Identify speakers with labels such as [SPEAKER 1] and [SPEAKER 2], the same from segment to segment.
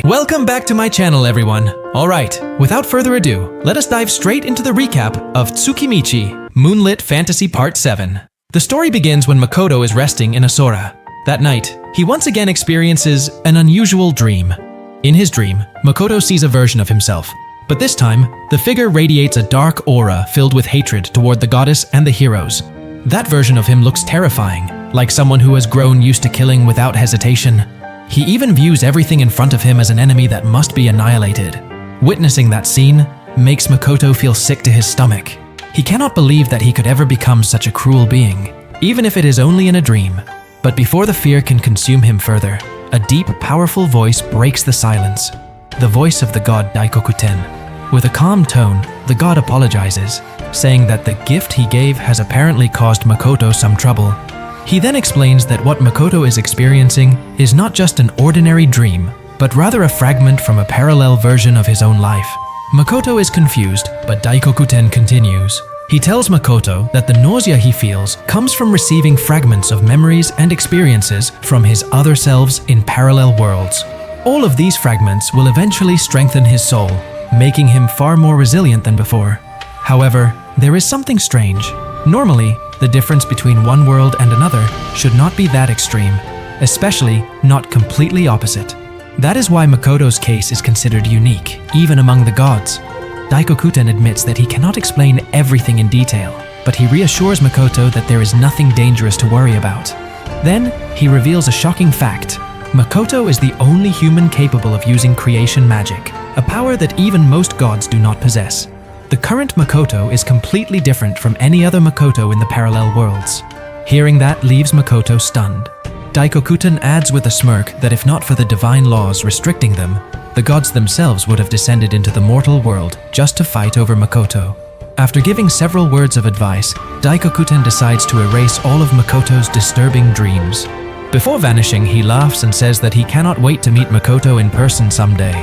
[SPEAKER 1] Welcome back to my channel, everyone. Alright, without further ado, let us dive straight into the recap of Tsukimichi Moonlit Fantasy Part 7. The story begins when Makoto is resting in Asora. That night, he once again experiences an unusual dream. In his dream, Makoto sees a version of himself, but this time, the figure radiates a dark aura filled with hatred toward the goddess and the heroes. That version of him looks terrifying, like someone who has grown used to killing without hesitation. He even views everything in front of him as an enemy that must be annihilated. Witnessing that scene makes Makoto feel sick to his stomach. He cannot believe that he could ever become such a cruel being, even if it is only in a dream. But before the fear can consume him further, a deep, powerful voice breaks the silence. The voice of the god Daikokuten. With a calm tone, the god apologizes, saying that the gift he gave has apparently caused Makoto some trouble. He then explains that what Makoto is experiencing is not just an ordinary dream, but rather a fragment from a parallel version of his own life. Makoto is confused, but Daikokuten continues. He tells Makoto that the nausea he feels comes from receiving fragments of memories and experiences from his other selves in parallel worlds. All of these fragments will eventually strengthen his soul, making him far more resilient than before. However, there is something strange. Normally, the difference between one world and another should not be that extreme, especially not completely opposite. That is why Makoto's case is considered unique, even among the gods. Daikokuten admits that he cannot explain everything in detail, but he reassures Makoto that there is nothing dangerous to worry about. Then, he reveals a shocking fact. Makoto is the only human capable of using creation magic, a power that even most gods do not possess. The current Makoto is completely different from any other Makoto in the parallel worlds. Hearing that leaves Makoto stunned. Daikokuten adds with a smirk that if not for the divine laws restricting them, the gods themselves would have descended into the mortal world just to fight over Makoto. After giving several words of advice, Daikokuten decides to erase all of Makoto's disturbing dreams. Before vanishing, he laughs and says that he cannot wait to meet Makoto in person someday.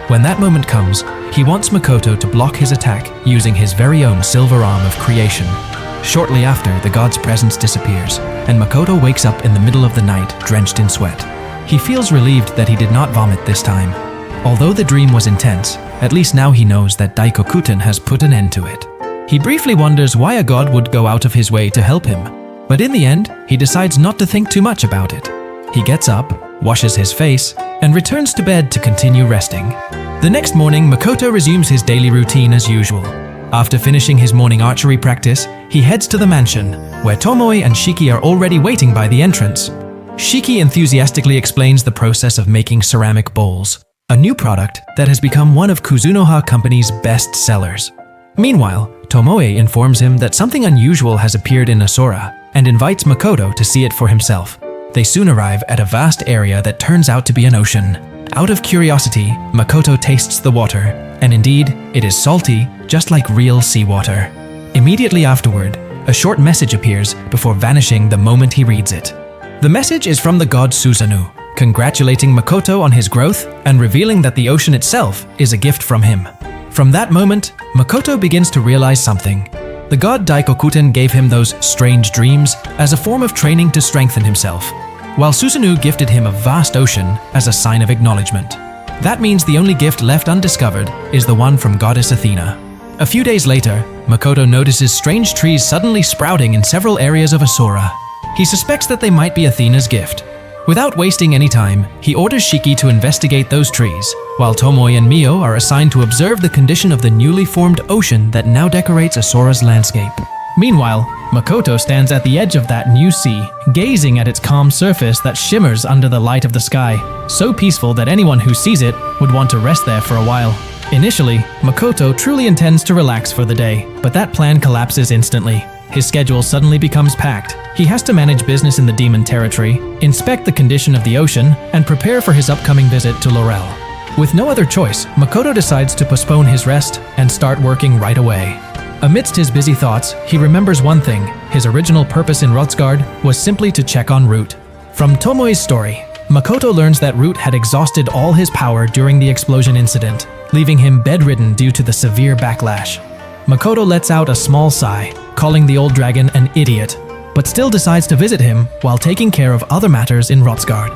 [SPEAKER 1] When that moment comes, he wants Makoto to block his attack using his very own silver arm of creation. Shortly after, the god's presence disappears, and Makoto wakes up in the middle of the night, drenched in sweat. He feels relieved that he did not vomit this time. Although the dream was intense, at least now he knows that Daikokuten has put an end to it. He briefly wonders why a god would go out of his way to help him, but in the end, he decides not to think too much about it. He gets up, washes his face, and returns to bed to continue resting. The next morning, Makoto resumes his daily routine as usual. After finishing his morning archery practice, he heads to the mansion, where Tomoe and Shiki are already waiting by the entrance. Shiki enthusiastically explains the process of making ceramic bowls, a new product that has become one of Kuzunoha Company's best sellers. Meanwhile, Tomoe informs him that something unusual has appeared in Asora and invites Makoto to see it for himself. They soon arrive at a vast area that turns out to be an ocean. Out of curiosity, Makoto tastes the water, and indeed, it is salty, just like real seawater. Immediately afterward, a short message appears before vanishing the moment he reads it. The message is from the god Susanoo, congratulating Makoto on his growth and revealing that the ocean itself is a gift from him. From that moment, Makoto begins to realize something. The god Daikokuten gave him those strange dreams as a form of training to strengthen himself, while Susanoo gifted him a vast ocean as a sign of acknowledgement. That means the only gift left undiscovered is the one from goddess Athena. A few days later, Makoto notices strange trees suddenly sprouting in several areas of Asora. He suspects that they might be Athena's gift. Without wasting any time, he orders Shiki to investigate those trees, while Tomoe and Mio are assigned to observe the condition of the newly formed ocean that now decorates Asora's landscape. Meanwhile, Makoto stands at the edge of that new sea, gazing at its calm surface that shimmers under the light of the sky, so peaceful that anyone who sees it would want to rest there for a while. Initially, Makoto truly intends to relax for the day, but that plan collapses instantly. His schedule suddenly becomes packed. He has to manage business in the demon territory, inspect the condition of the ocean, and prepare for his upcoming visit to Laurel. With no other choice, Makoto decides to postpone his rest and start working right away. Amidst his busy thoughts, he remembers one thing. His original purpose in Rotsgard was simply to check on Root. From Tomoe's story, Makoto learns that Root had exhausted all his power during the explosion incident, leaving him bedridden due to the severe backlash. Makoto lets out a small sigh, calling the old dragon an idiot, but still decides to visit him while taking care of other matters in Rotsgard.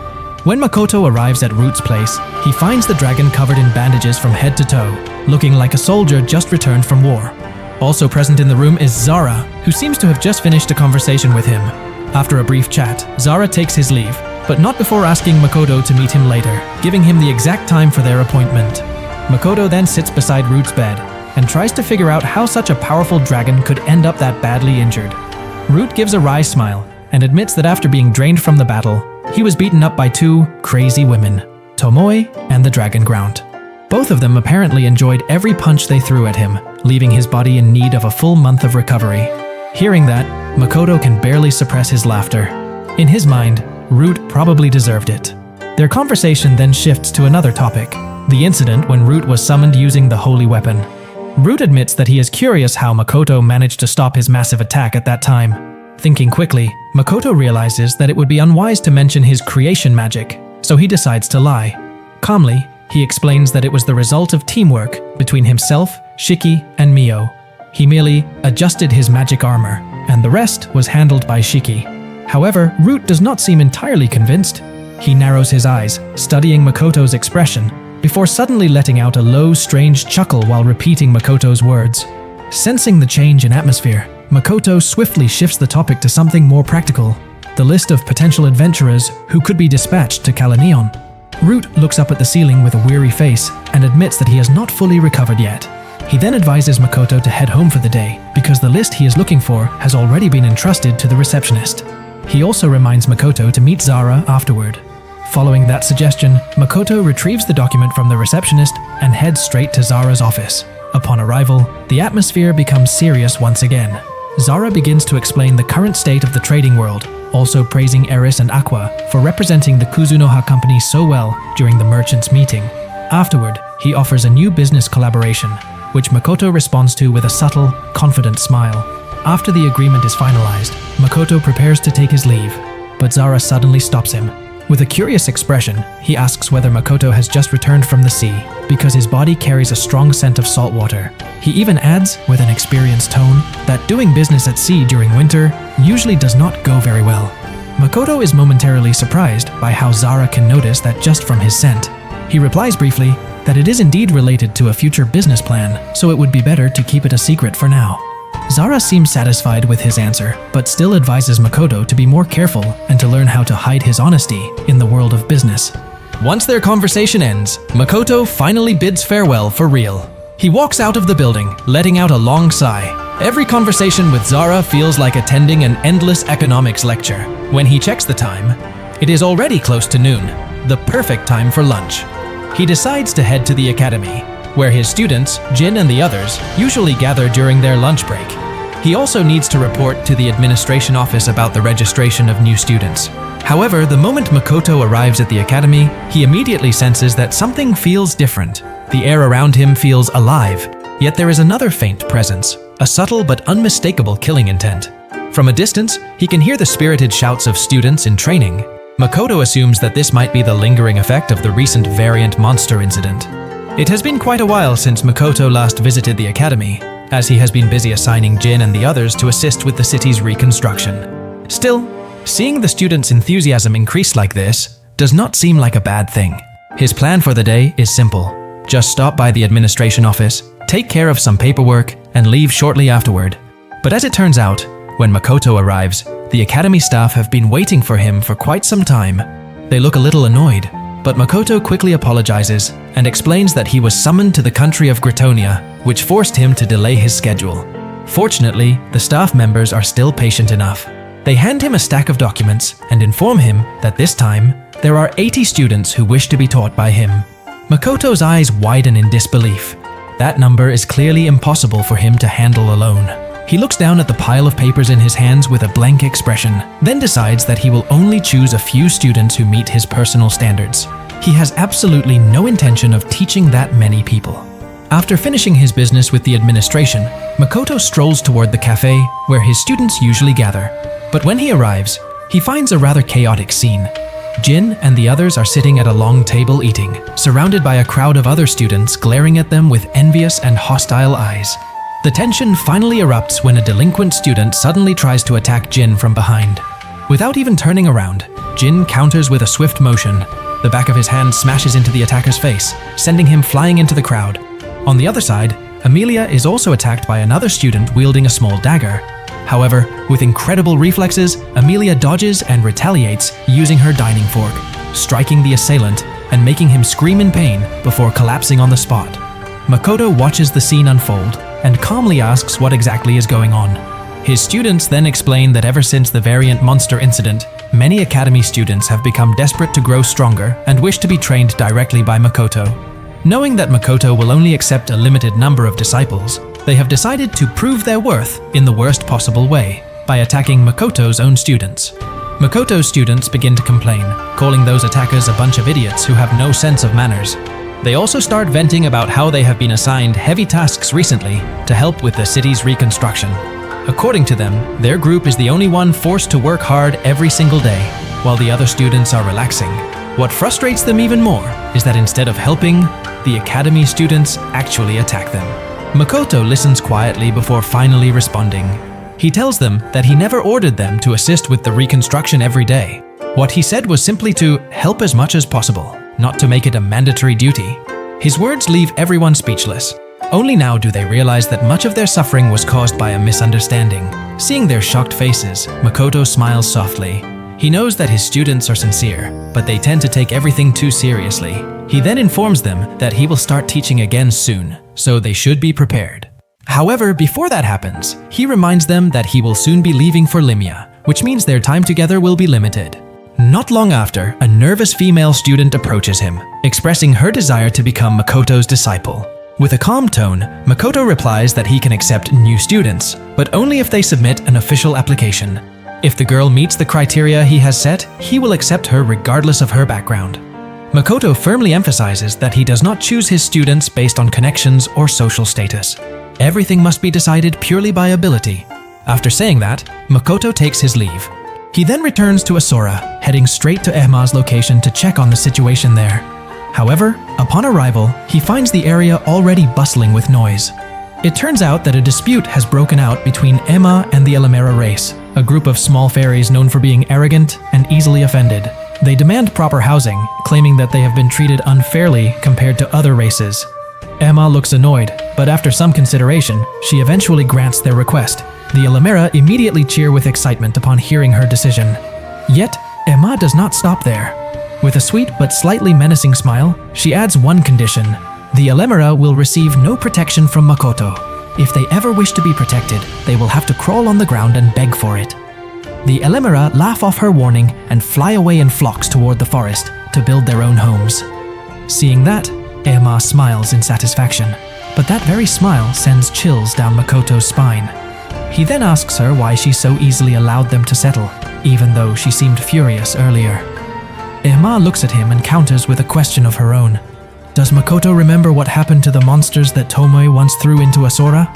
[SPEAKER 1] When Makoto arrives at Root's place, he finds the dragon covered in bandages from head to toe, looking like a soldier just returned from war. Also present in the room is Zara, who seems to have just finished a conversation with him. After a brief chat, Zara takes his leave, but not before asking Makoto to meet him later, giving him the exact time for their appointment. Makoto then sits beside Root's bed and tries to figure out how such a powerful dragon could end up that badly injured. Root gives a wry smile and admits that after being drained from the battle, he was beaten up by two crazy women, Tomoe and the Dragon Ground. Both of them apparently enjoyed every punch they threw at him, leaving his body in need of a full month of recovery. Hearing that, Makoto can barely suppress his laughter. In his mind, Root probably deserved it. Their conversation then shifts to another topic, the incident when Root was summoned using the holy weapon. Root admits that he is curious how Makoto managed to stop his massive attack at that time. Thinking quickly, Makoto realizes that it would be unwise to mention his creation magic, so he decides to lie. Calmly, he explains that it was the result of teamwork between himself, Shiki, and Mio. He merely adjusted his magic armor, and the rest was handled by Shiki. However, Root does not seem entirely convinced. He narrows his eyes, studying Makoto's expression, before suddenly letting out a low, strange chuckle while repeating Makoto's words. Sensing the change in atmosphere, Makoto swiftly shifts the topic to something more practical, the list of potential adventurers who could be dispatched to Kaleneon. Root looks up at the ceiling with a weary face and admits that he has not fully recovered yet. He then advises Makoto to head home for the day because the list he is looking for has already been entrusted to the receptionist. He also reminds Makoto to meet Zara afterward. Following that suggestion, Makoto retrieves the document from the receptionist and heads straight to Zara's office. Upon arrival, the atmosphere becomes serious once again. Zara begins to explain the current state of the trading world, also praising Eris and Aqua for representing the Kuzunoha company so well during the merchants' meeting. Afterward, he offers a new business collaboration, which Makoto responds to with a subtle, confident smile. After the agreement is finalized, Makoto prepares to take his leave, but Zara suddenly stops him. With a curious expression, he asks whether Makoto has just returned from the sea, because his body carries a strong scent of salt water. He even adds, with an experienced tone, that doing business at sea during winter usually does not go very well. Makoto is momentarily surprised by how Zara can notice that just from his scent. He replies briefly that it is indeed related to a future business plan, so it would be better to keep it a secret for now. Zara seems satisfied with his answer, but still advises Makoto to be more careful and to learn how to hide his honesty in the world of business. Once their conversation ends, Makoto finally bids farewell for real. He walks out of the building, letting out a long sigh. Every conversation with Zara feels like attending an endless economics lecture. When he checks the time, it is already close to noon, the perfect time for lunch. He decides to head to the academy, where his students, Jin and the others, usually gather during their lunch break. He also needs to report to the administration office about the registration of new students. However, the moment Makoto arrives at the academy, he immediately senses that something feels different. The air around him feels alive, yet there is another faint presence, a subtle but unmistakable killing intent. From a distance, he can hear the spirited shouts of students in training. Makoto assumes that this might be the lingering effect of the recent variant monster incident. It has been quite a while since Makoto last visited the academy, as he has been busy assigning Jin and the others to assist with the city's reconstruction. Still, seeing the students' enthusiasm increase like this does not seem like a bad thing. His plan for the day is simple. Just stop by the administration office, take care of some paperwork, and leave shortly afterward. But as it turns out, when Makoto arrives, the academy staff have been waiting for him for quite some time. They look a little annoyed, but Makoto quickly apologizes and explains that he was summoned to the country of Gritonia, which forced him to delay his schedule. Fortunately, the staff members are still patient enough. They hand him a stack of documents and inform him that this time, there are 80 students who wish to be taught by him. Makoto's eyes widen in disbelief. That number is clearly impossible for him to handle alone. He looks down at the pile of papers in his hands with a blank expression, then decides that he will only choose a few students who meet his personal standards. He has absolutely no intention of teaching that many people. After finishing his business with the administration, Makoto strolls toward the cafe where his students usually gather. But when he arrives, he finds a rather chaotic scene. Jin and the others are sitting at a long table eating, surrounded by a crowd of other students glaring at them with envious and hostile eyes. The tension finally erupts when a delinquent student suddenly tries to attack Jin from behind. Without even turning around, Jin counters with a swift motion. The back of his hand smashes into the attacker's face, sending him flying into the crowd. On the other side, Emilia is also attacked by another student wielding a small dagger. However, with incredible reflexes, Emilia dodges and retaliates using her dining fork, striking the assailant and making him scream in pain before collapsing on the spot. Makoto watches the scene unfold and calmly asks what exactly is going on. His students then explain that ever since the variant monster incident, many academy students have become desperate to grow stronger and wish to be trained directly by Makoto. Knowing that Makoto will only accept a limited number of disciples, they have decided to prove their worth in the worst possible way, by attacking Makoto's own students. Makoto's students begin to complain, calling those attackers a bunch of idiots who have no sense of manners. They also start venting about how they have been assigned heavy tasks recently to help with the city's reconstruction. According to them, their group is the only one forced to work hard every single day, while the other students are relaxing. What frustrates them even more is that instead of helping, the academy students actually attack them. Makoto listens quietly before finally responding. He tells them that he never ordered them to assist with the reconstruction every day. What he said was simply to help as much as possible, not to make it a mandatory duty. His words leave everyone speechless. Only now do they realize that much of their suffering was caused by a misunderstanding. Seeing their shocked faces, Makoto smiles softly. He knows that his students are sincere, but they tend to take everything too seriously. He then informs them that he will start teaching again soon, so they should be prepared. However, before that happens, he reminds them that he will soon be leaving for Limia, which means their time together will be limited. Not long after, a nervous female student approaches him, expressing her desire to become Makoto's disciple. With a calm tone, Makoto replies that he can accept new students, but only if they submit an official application. If the girl meets the criteria he has set, he will accept her regardless of her background. Makoto firmly emphasizes that he does not choose his students based on connections or social status. Everything must be decided purely by ability. After saying that, Makoto takes his leave. He then returns to Asora, heading straight to Emma's location to check on the situation there. However, upon arrival, he finds the area already bustling with noise. It turns out that a dispute has broken out between Emma and the Alamera race, a group of small fairies known for being arrogant and easily offended. They demand proper housing, claiming that they have been treated unfairly compared to other races. Emma looks annoyed, but after some consideration, she eventually grants their request. The Alamera immediately cheer with excitement upon hearing her decision. Yet, Emma does not stop there. With a sweet but slightly menacing smile, she adds one condition. The Alamera will receive no protection from Makoto. If they ever wish to be protected, they will have to crawl on the ground and beg for it. The Alamera laugh off her warning and fly away in flocks toward the forest to build their own homes. Seeing that, Emma smiles in satisfaction, but that very smile sends chills down Makoto's spine. He then asks her why she so easily allowed them to settle, even though she seemed furious earlier. Emma looks at him and counters with a question of her own. Does Makoto remember what happened to the monsters that Tomoe once threw into Asora?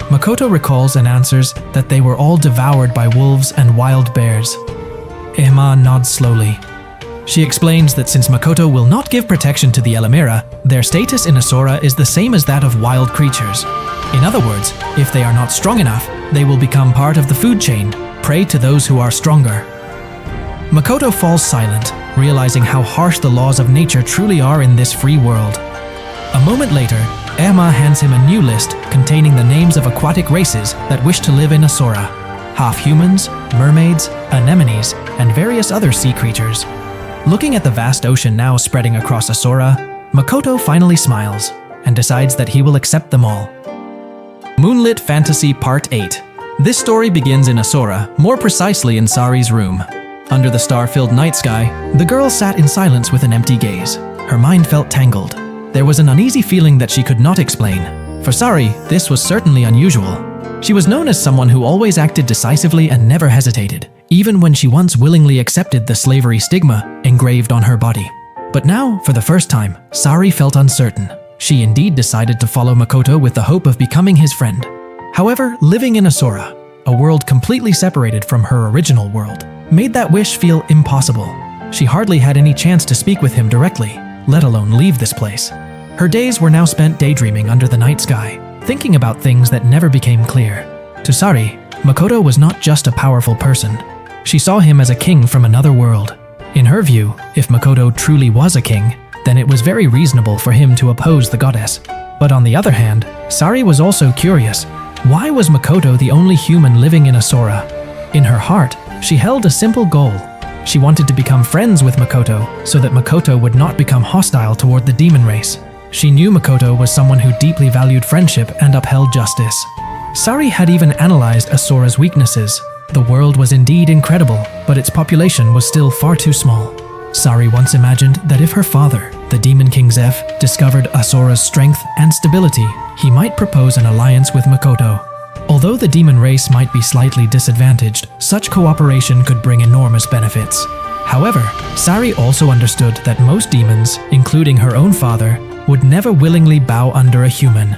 [SPEAKER 1] Makoto recalls and answers that they were all devoured by wolves and wild bears. Emma nods slowly. She explains that since Makoto will not give protection to the Alamera, their status in Asora is the same as that of wild creatures. In other words, if they are not strong enough, they will become part of the food chain, prey to those who are stronger. Makoto falls silent, realizing how harsh the laws of nature truly are in this free world. A moment later, Emma hands him a new list containing the names of aquatic races that wish to live in Asora. Half-humans, mermaids, anemones, and various other sea creatures. Looking at the vast ocean now spreading across Asora, Makoto finally smiles and decides that he will accept them all. Moonlit Fantasy Part 8. This story begins in Asora, more precisely in Sari's room. Under the star-filled night sky, the girl sat in silence with an empty gaze. Her mind felt tangled. There was an uneasy feeling that she could not explain. For Sari, this was certainly unusual. She was known as someone who always acted decisively and never hesitated, even when she once willingly accepted the slavery stigma engraved on her body. But now, for the first time, Sari felt uncertain. She indeed decided to follow Makoto with the hope of becoming his friend. However, living in Asora, a world completely separated from her original world, made that wish feel impossible. She hardly had any chance to speak with him directly, let alone leave this place. Her days were now spent daydreaming under the night sky, thinking about things that never became clear. To Sari, Makoto was not just a powerful person. She saw him as a king from another world. In her view, if Makoto truly was a king, then it was very reasonable for him to oppose the goddess. But on the other hand, Sari was also curious. Why was Makoto the only human living in Asora? In her heart, she held a simple goal. She wanted to become friends with Makoto so that Makoto would not become hostile toward the demon race. She knew Makoto was someone who deeply valued friendship and upheld justice. Sari had even analyzed Asora's weaknesses. The world was indeed incredible, but its population was still far too small. Sari once imagined that if her father, the Demon King Zeph, discovered Asora's strength and stability, he might propose an alliance with Makoto. Although the demon race might be slightly disadvantaged, such cooperation could bring enormous benefits. However, Sari also understood that most demons, including her own father, would never willingly bow under a human.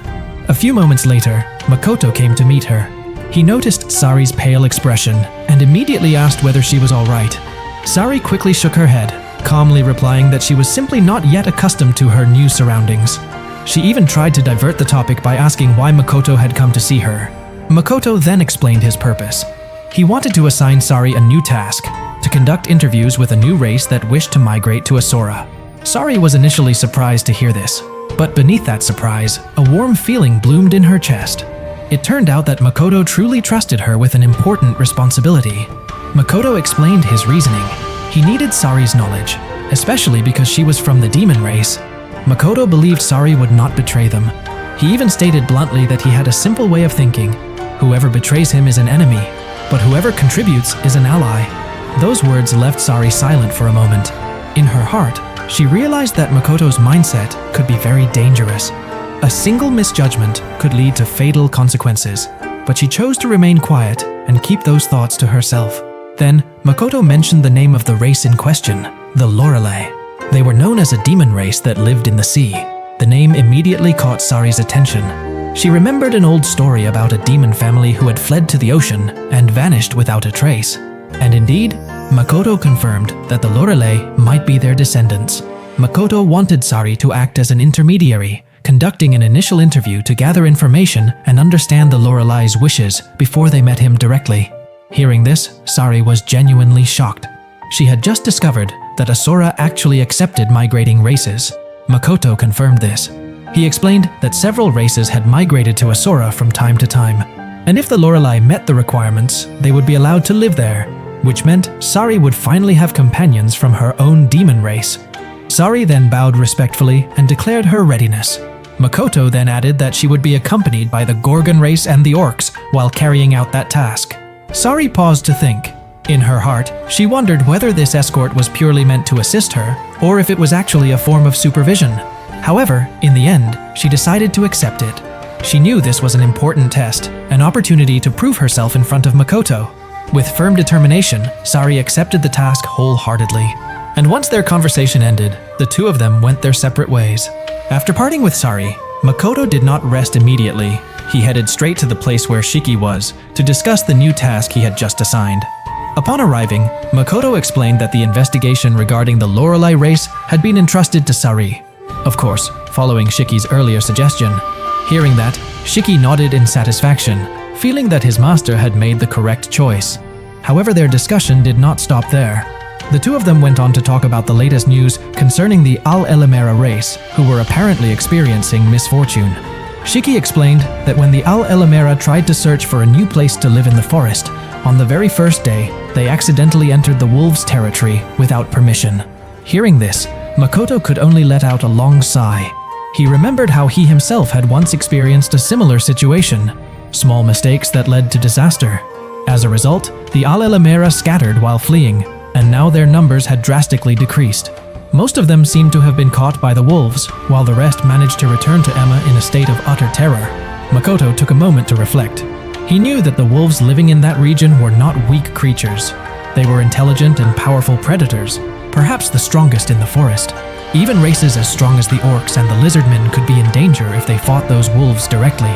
[SPEAKER 1] A few moments later, Makoto came to meet her. He noticed Sari's pale expression and immediately asked whether she was all right. Sari quickly shook her head, calmly replying that she was simply not yet accustomed to her new surroundings. She even tried to divert the topic by asking why Makoto had come to see her. Makoto then explained his purpose. He wanted to assign Sari a new task, to conduct interviews with a new race that wished to migrate to Asora. Sari was initially surprised to hear this, but beneath that surprise, a warm feeling bloomed in her chest. It turned out that Makoto truly trusted her with an important responsibility. Makoto explained his reasoning. He needed Sari's knowledge, especially because she was from the demon race. Makoto believed Sari would not betray them. He even stated bluntly that he had a simple way of thinking. Whoever betrays him is an enemy, but whoever contributes is an ally. Those words left Sari silent for a moment. In her heart, she realized that Makoto's mindset could be very dangerous. A single misjudgment could lead to fatal consequences, but she chose to remain quiet and keep those thoughts to herself. Then, Makoto mentioned the name of the race in question, the Lorelei. They were known as a demon race that lived in the sea. The name immediately caught Sari's attention. She remembered an old story about a demon family who had fled to the ocean and vanished without a trace. And indeed, Makoto confirmed that the Lorelei might be their descendants. Makoto wanted Sari to act as an intermediary, conducting an initial interview to gather information and understand the Lorelei's wishes before they met him directly. Hearing this, Sari was genuinely shocked. She had just discovered that Asora actually accepted migrating races. Makoto confirmed this. He explained that several races had migrated to Asora from time to time, and if the Lorelei met the requirements, they would be allowed to live there, which meant Sari would finally have companions from her own demon race. Sari then bowed respectfully and declared her readiness. Makoto then added that she would be accompanied by the Gorgon race and the Orcs while carrying out that task. Sari paused to think. In her heart, she wondered whether this escort was purely meant to assist her, or if it was actually a form of supervision. However, in the end, she decided to accept it. She knew this was an important test, an opportunity to prove herself in front of Makoto. With firm determination, Sari accepted the task wholeheartedly. And once their conversation ended, the two of them went their separate ways. After parting with Sari, Makoto did not rest immediately. He headed straight to the place where Shiki was to discuss the new task he had just assigned. Upon arriving, Makoto explained that the investigation regarding the Lorelei race had been entrusted to Sari. Of course, following Shiki's earlier suggestion. Hearing that, Shiki nodded in satisfaction, feeling that his master had made the correct choice. However, their discussion did not stop there. The two of them went on to talk about the latest news concerning the Al-Elamera race, who were apparently experiencing misfortune. Shiki explained that when the Al-Elamera tried to search for a new place to live in the forest, on the very first day, they accidentally entered the wolves' territory without permission. Hearing this, Makoto could only let out a long sigh. He remembered how he himself had once experienced a similar situation, small mistakes that led to disaster. As a result, the Al-Elamera scattered while fleeing, and now their numbers had drastically decreased. Most of them seemed to have been caught by the wolves, while the rest managed to return to Emma in a state of utter terror. Makoto took a moment to reflect. He knew that the wolves living in that region were not weak creatures. They were intelligent and powerful predators, perhaps the strongest in the forest. Even races as strong as the orcs and the lizardmen could be in danger if they fought those wolves directly.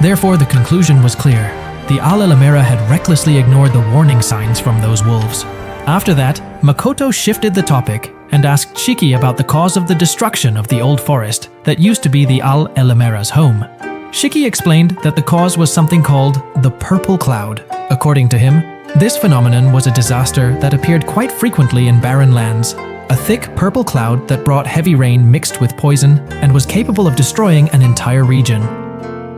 [SPEAKER 1] Therefore, the conclusion was clear. The Al-Elamera had recklessly ignored the warning signs from those wolves. After that, Makoto shifted the topic and asked Shiki about the cause of the destruction of the old forest that used to be the Al-Elamera's home. Shiki explained that the cause was something called the Purple Cloud. According to him, This phenomenon was a disaster that appeared quite frequently in barren lands, a thick purple cloud that brought heavy rain mixed with poison and was capable of destroying an entire region.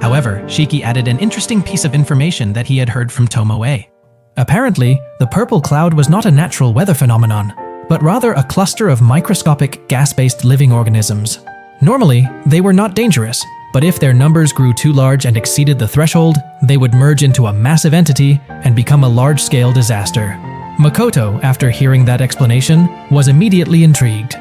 [SPEAKER 1] However, Shiki added an interesting piece of information that he had heard from Tomoe. Apparently, the purple cloud was not a natural weather phenomenon, but rather a cluster of microscopic gas-based living organisms. Normally, they were not dangerous, but if their numbers grew too large and exceeded the threshold, they would merge into a massive entity and become a large-scale disaster. Makoto, after hearing that explanation, was immediately intrigued.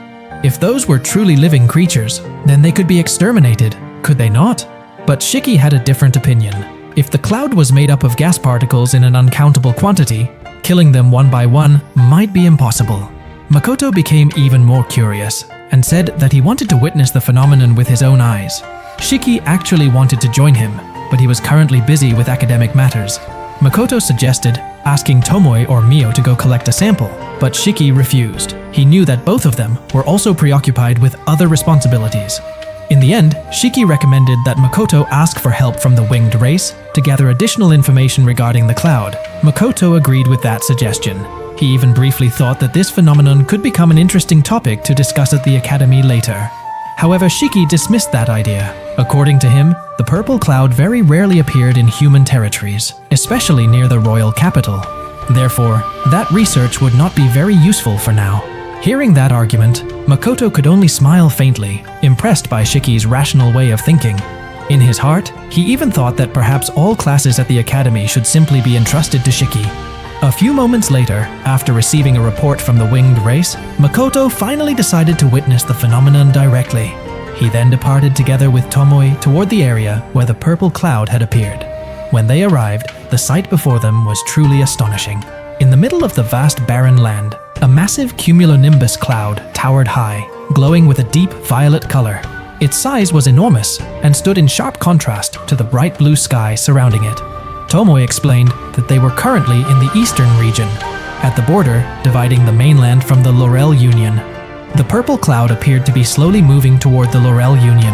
[SPEAKER 1] If those were truly living creatures, then they could be exterminated, could they not? But Shiki had a different opinion. If the cloud was made up of gas particles in an uncountable quantity, killing them one by one might be impossible. Makoto became even more curious and said that he wanted to witness the phenomenon with his own eyes. Shiki actually wanted to join him, but he was currently busy with academic matters. Makoto suggested asking Tomoe or Mio to go collect a sample, but Shiki refused. He knew that both of them were also preoccupied with other responsibilities. In the end, Shiki recommended that Makoto ask for help from the winged race to gather additional information regarding the cloud. Makoto agreed with that suggestion. He even briefly thought that this phenomenon could become an interesting topic to discuss at the academy later. However, Shiki dismissed that idea. According to him, the purple cloud very rarely appeared in human territories, especially near the royal capital. Therefore, that research would not be very useful for now. Hearing that argument, Makoto could only smile faintly, impressed by Shiki's rational way of thinking. In his heart, he even thought that perhaps all classes at the academy should simply be entrusted to Shiki. A few moments later, after receiving a report from the winged race, Makoto finally decided to witness the phenomenon directly. He then departed together with Tomoe toward the area where the purple cloud had appeared. When they arrived, the sight before them was truly astonishing. In the middle of the vast barren land, a massive cumulonimbus cloud towered high, glowing with a deep violet color. Its size was enormous and stood in sharp contrast to the bright blue sky surrounding it. Tomoe explained that they were currently in the eastern region, at the border dividing the mainland from the Laurel Union. The purple cloud appeared to be slowly moving toward the Laurel Union.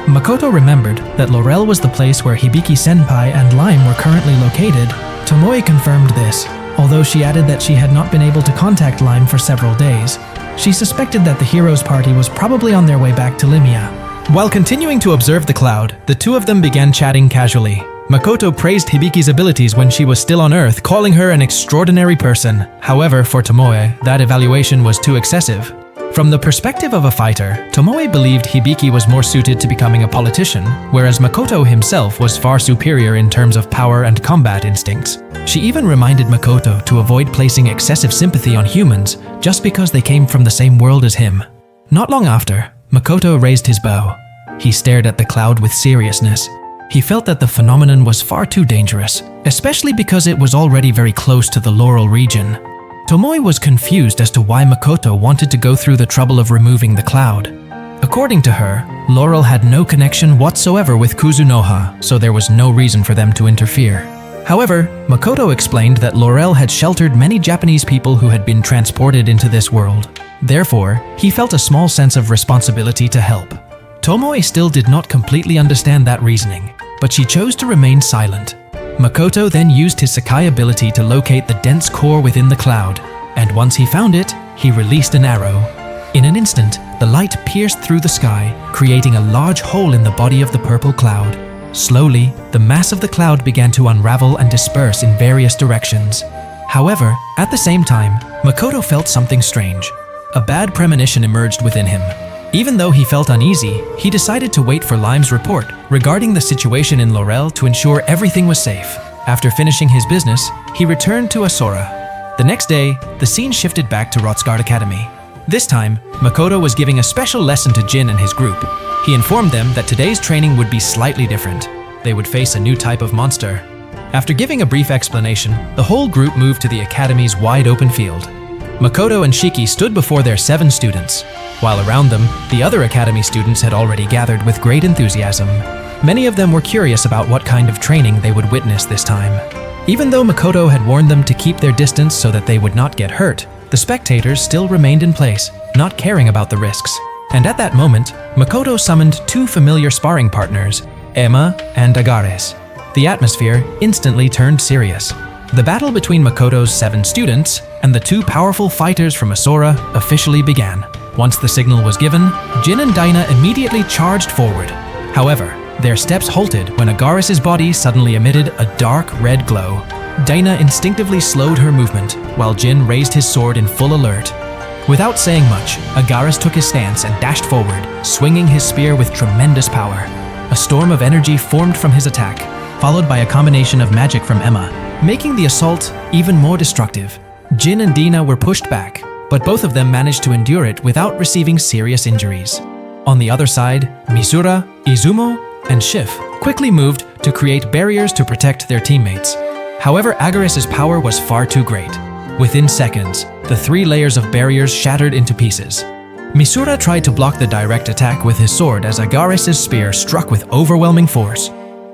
[SPEAKER 1] Makoto remembered that Laurel was the place where Hibiki Senpai and Lime were currently located. Tomoe confirmed this, although she added that she had not been able to contact Lime for several days. She suspected that the heroes' party was probably on their way back to Limia. While continuing to observe the cloud, the two of them began chatting casually. Makoto praised Hibiki's abilities when she was still on Earth, calling her an extraordinary person. However, for Tomoe, that evaluation was too excessive. From the perspective of a fighter, Tomoe believed Hibiki was more suited to becoming a politician, whereas Makoto himself was far superior in terms of power and combat instincts. She even reminded Makoto to avoid placing excessive sympathy on humans just because they came from the same world as him. Not long after, Makoto raised his bow. He stared at the cloud with seriousness. He felt that the phenomenon was far too dangerous, especially because it was already very close to the Laurel region. Tomoe was confused as to why Makoto wanted to go through the trouble of removing the cloud. According to her, Laurel had no connection whatsoever with Kuzunoha, so there was no reason for them to interfere. However, Makoto explained that Laurel had sheltered many Japanese people who had been transported into this world. Therefore, he felt a small sense of responsibility to help. Tomoe still did not completely understand that reasoning, but she chose to remain silent. Makoto then used his Sakai ability to locate the dense core within the cloud, and once he found it, he released an arrow. In an instant, the light pierced through the sky, creating a large hole in the body of the purple cloud. Slowly, the mass of the cloud began to unravel and disperse in various directions. However, at the same time, Makoto felt something strange. A bad premonition emerged within him. Even though he felt uneasy, he decided to wait for Lime's report regarding the situation in Laurel to ensure everything was safe. After finishing his business, he returned to Asora. The next day, the scene shifted back to Rotsguard Academy. This time, Makoto was giving a special lesson to Jin and his group. He informed them that today's training would be slightly different. They would face a new type of monster. After giving a brief explanation, the whole group moved to the Academy's wide open field. Makoto and Shiki stood before their 7 students. While around them, the other Academy students had already gathered with great enthusiasm. Many of them were curious about what kind of training they would witness this time. Even though Makoto had warned them to keep their distance so that they would not get hurt, the spectators still remained in place, not caring about the risks. And at that moment, Makoto summoned 2 familiar sparring partners, Emma and Agares. The atmosphere instantly turned serious. The battle between Makoto's 7 students and the 2 powerful fighters from Asora officially began. Once the signal was given, Jin and Daina immediately charged forward. However, their steps halted when Agaris's body suddenly emitted a dark red glow. Daina instinctively slowed her movement, while Jin raised his sword in full alert. Without saying much, Agaris took his stance and dashed forward, swinging his spear with tremendous power. A storm of energy formed from his attack, followed by a combination of magic from Emma, making the assault even more destructive. Jin and Daina were pushed back, but both of them managed to endure it without receiving serious injuries. On the other side, Misura, Izumo, and Shift quickly moved to create barriers to protect their teammates. However, Agaris's power was far too great. Within seconds, the 3 layers of barriers shattered into pieces. Misura tried to block the direct attack with his sword as Agaris's spear struck with overwhelming force.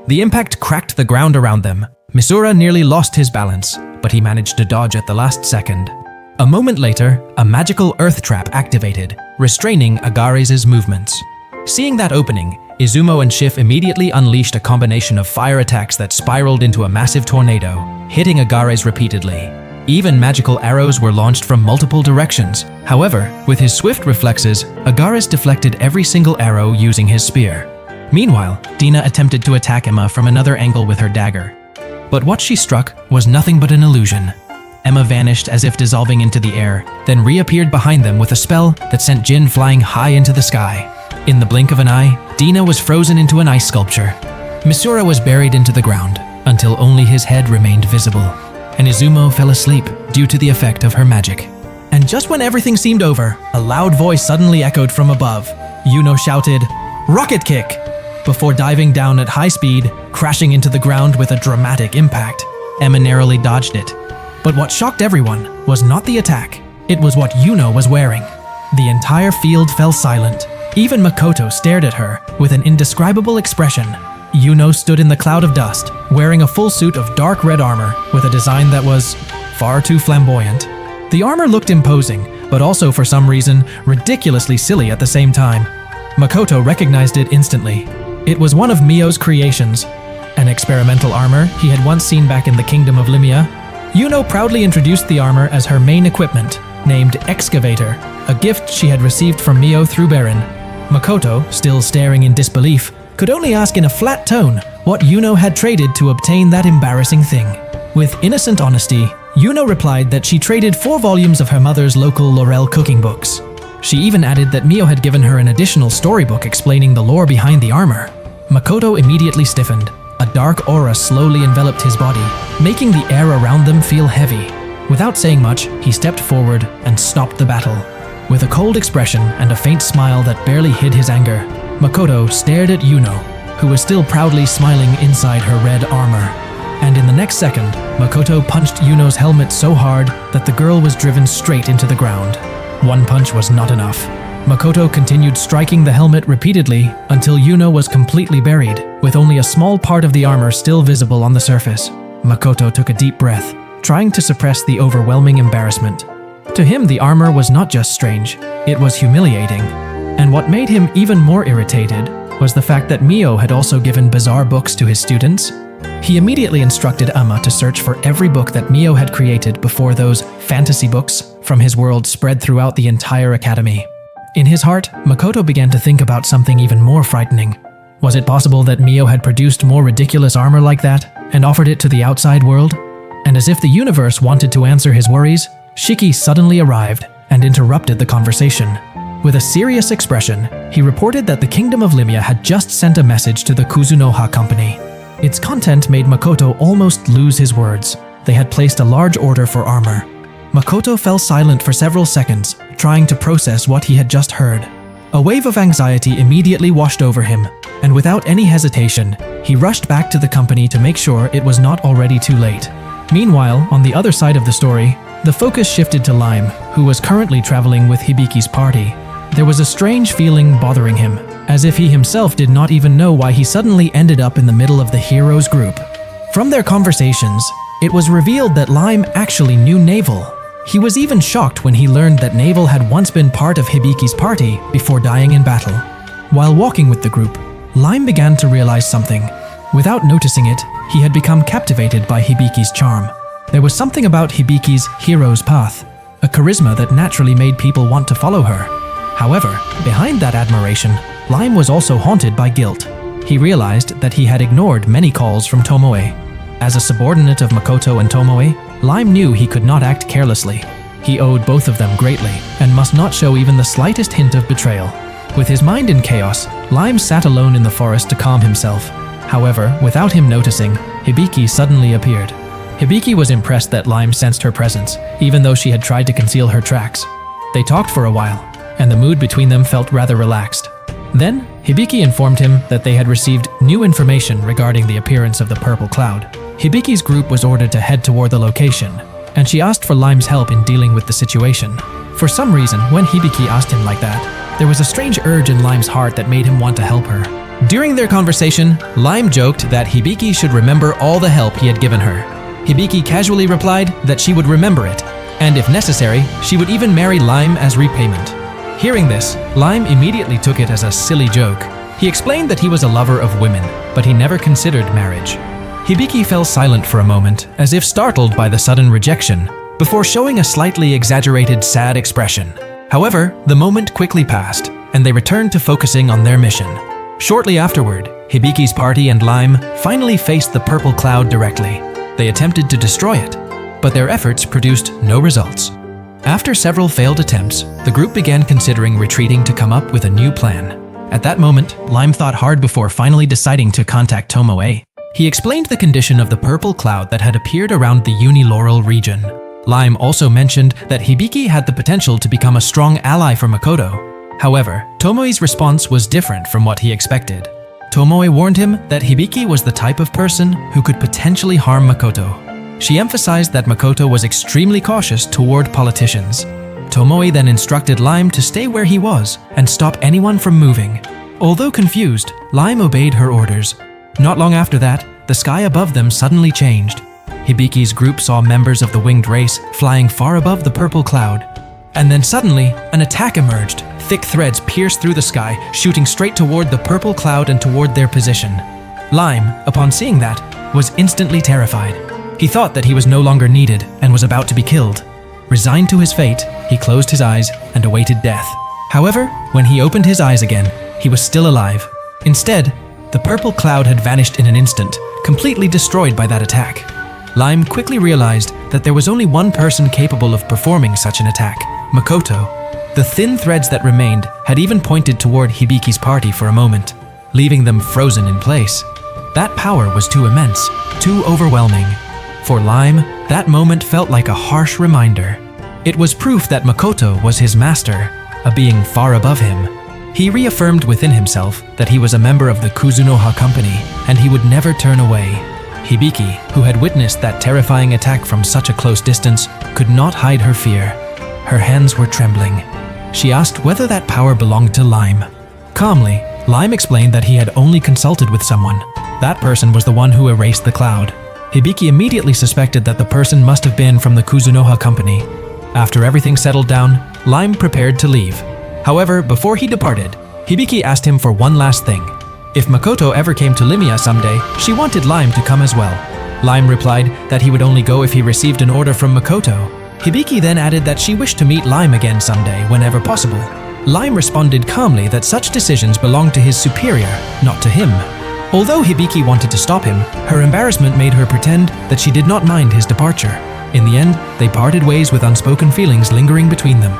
[SPEAKER 1] The impact cracked the ground around them. Misura nearly lost his balance, but he managed to dodge at the last second. A moment later, a magical earth trap activated, restraining Agaris's movements. Seeing that opening, Izumo and Shift immediately unleashed a combination of fire attacks that spiraled into a massive tornado, hitting Agaris repeatedly. Even magical arrows were launched from multiple directions. However, with his swift reflexes, Agaris deflected every single arrow using his spear. Meanwhile, Daina attempted to attack Emma from another angle with her dagger. But what she struck was nothing but an illusion. Emma vanished as if dissolving into the air, then reappeared behind them with a spell that sent Jin flying high into the sky. In the blink of an eye, Daina was frozen into an ice sculpture. Misura was buried into the ground, until only his head remained visible, and Izumo fell asleep due to the effect of her magic. And just when everything seemed over, a loud voice suddenly echoed from above. Yuno shouted, "Rocket kick!" before diving down at high speed, crashing into the ground with a dramatic impact. Emma narrowly dodged it. But what shocked everyone was not the attack, it was what Yuno was wearing. The entire field fell silent. Even Makoto stared at her with an indescribable expression. Yuno stood in the cloud of dust, wearing a full suit of dark red armor with a design that was far too flamboyant. The armor looked imposing, but also for some reason ridiculously silly at the same time. Makoto recognized it instantly. It was one of Mio's creations, an experimental armor he had once seen back in the Kingdom of Limia. Yuno proudly introduced the armor as her main equipment, named Excavator, a gift she had received from Mio through Baron. Makoto, still staring in disbelief, could only ask in a flat tone what Yuno had traded to obtain that embarrassing thing. With innocent honesty, Yuno replied that she traded 4 volumes of her mother's local Laurel cooking books. She even added that Mio had given her an additional storybook explaining the lore behind the armor. Makoto immediately stiffened. A dark aura slowly enveloped his body, making the air around them feel heavy. Without saying much, he stepped forward and stopped the battle. With a cold expression and a faint smile that barely hid his anger, Makoto stared at Yuno, who was still proudly smiling inside her red armor. And in the next second, Makoto punched Yuno's helmet so hard that the girl was driven straight into the ground. One punch was not enough. Makoto continued striking the helmet repeatedly until Yuno was completely buried, with only a small part of the armor still visible on the surface. Makoto took a deep breath, trying to suppress the overwhelming embarrassment. To him, the armor was not just strange, it was humiliating. And what made him even more irritated was the fact that Mio had also given bizarre books to his students. He immediately instructed Amma to search for every book that Mio had created before those fantasy books from his world spread throughout the entire academy. In his heart, Makoto began to think about something even more frightening. Was it possible that Mio had produced more ridiculous armor like that and offered it to the outside world? And as if the universe wanted to answer his worries, Shiki suddenly arrived and interrupted the conversation. With a serious expression, he reported that the Kingdom of Limia had just sent a message to the Kuzunoha company. Its content made Makoto almost lose his words. They had placed a large order for armor. Makoto fell silent for several seconds, trying to process what he had just heard. A wave of anxiety immediately washed over him, and without any hesitation, he rushed back to the company to make sure it was not already too late. Meanwhile, on the other side of the story, the focus shifted to Lime, who was currently traveling with Hibiki's party. There was a strange feeling bothering him, as if he himself did not even know why he suddenly ended up in the middle of the heroes group. From their conversations, it was revealed that Lime actually knew Navel. He was even shocked when he learned that Navel had once been part of Hibiki's party before dying in battle. While walking with the group, Lime began to realize something. Without noticing it, he had become captivated by Hibiki's charm. There was something about Hibiki's hero's path, a charisma that naturally made people want to follow her. However, behind that admiration, Lime was also haunted by guilt. He realized that he had ignored many calls from Tomoe. As a subordinate of Makoto and Tomoe, Lime knew he could not act carelessly. He owed both of them greatly and must not show even the slightest hint of betrayal. With his mind in chaos, Lime sat alone in the forest to calm himself. However, without him noticing, Hibiki suddenly appeared. Hibiki was impressed that Lime sensed her presence, even though she had tried to conceal her tracks. They talked for a while, and the mood between them felt rather relaxed. Then, Hibiki informed him that they had received new information regarding the appearance of the purple cloud. Hibiki's group was ordered to head toward the location, and she asked for Lime's help in dealing with the situation. For some reason, when Hibiki asked him like that, there was a strange urge in Lime's heart that made him want to help her. During their conversation, Lime joked that Hibiki should remember all the help he had given her. Hibiki casually replied that she would remember it, and if necessary, she would even marry Lime as repayment. Hearing this, Lime immediately took it as a silly joke. He explained that he was a lover of women, but he never considered marriage. Hibiki fell silent for a moment, as if startled by the sudden rejection, before showing a slightly exaggerated sad expression. However, the moment quickly passed, and they returned to focusing on their mission. Shortly afterward, Hibiki's party and Lime finally faced the purple cloud directly. They attempted to destroy it, but their efforts produced no results. After several failed attempts, the group began considering retreating to come up with a new plan. At that moment, Lime thought hard before finally deciding to contact Tomoe. He explained the condition of the purple cloud that had appeared around the Unilaurel region. Lime also mentioned that Hibiki had the potential to become a strong ally for Makoto. However, Tomoe's response was different from what he expected. Tomoe warned him that Hibiki was the type of person who could potentially harm Makoto. She emphasized that Makoto was extremely cautious toward politicians. Tomoe then instructed Lime to stay where he was and stop anyone from moving. Although confused, Lime obeyed her orders. Not long after that, the sky above them suddenly changed. Hibiki's group saw members of the winged race flying far above the purple cloud. And then suddenly, an attack emerged. Thick threads pierced through the sky, shooting straight toward the purple cloud and toward their position. Lime, upon seeing that, was instantly terrified. He thought that he was no longer needed and was about to be killed. Resigned to his fate, he closed his eyes and awaited death. However, when he opened his eyes again, he was still alive. Instead, the purple cloud had vanished in an instant, completely destroyed by that attack. Lime quickly realized that there was only one person capable of performing such an attack, Makoto. The thin threads that remained had even pointed toward Hibiki's party for a moment, leaving them frozen in place. That power was too immense, too overwhelming. For Lime, that moment felt like a harsh reminder. It was proof that Makoto was his master, a being far above him. He reaffirmed within himself that he was a member of the Kuzunoha company, and he would never turn away. Hibiki, who had witnessed that terrifying attack from such a close distance, could not hide her fear. Her hands were trembling. She asked whether that power belonged to Lime. Calmly, Lime explained that he had only consulted with someone. That person was the one who erased the cloud. Hibiki immediately suspected that the person must have been from the Kuzunoha company. After everything settled down, Lime prepared to leave. However, before he departed, Hibiki asked him for one last thing. If Makoto ever came to Limia someday, she wanted Lime to come as well. Lime replied that he would only go if he received an order from Makoto. Hibiki then added that she wished to meet Lime again someday, whenever possible. Lime responded calmly that such decisions belonged to his superior, not to him. Although Hibiki wanted to stop him, her embarrassment made her pretend that she did not mind his departure. In the end, they parted ways with unspoken feelings lingering between them.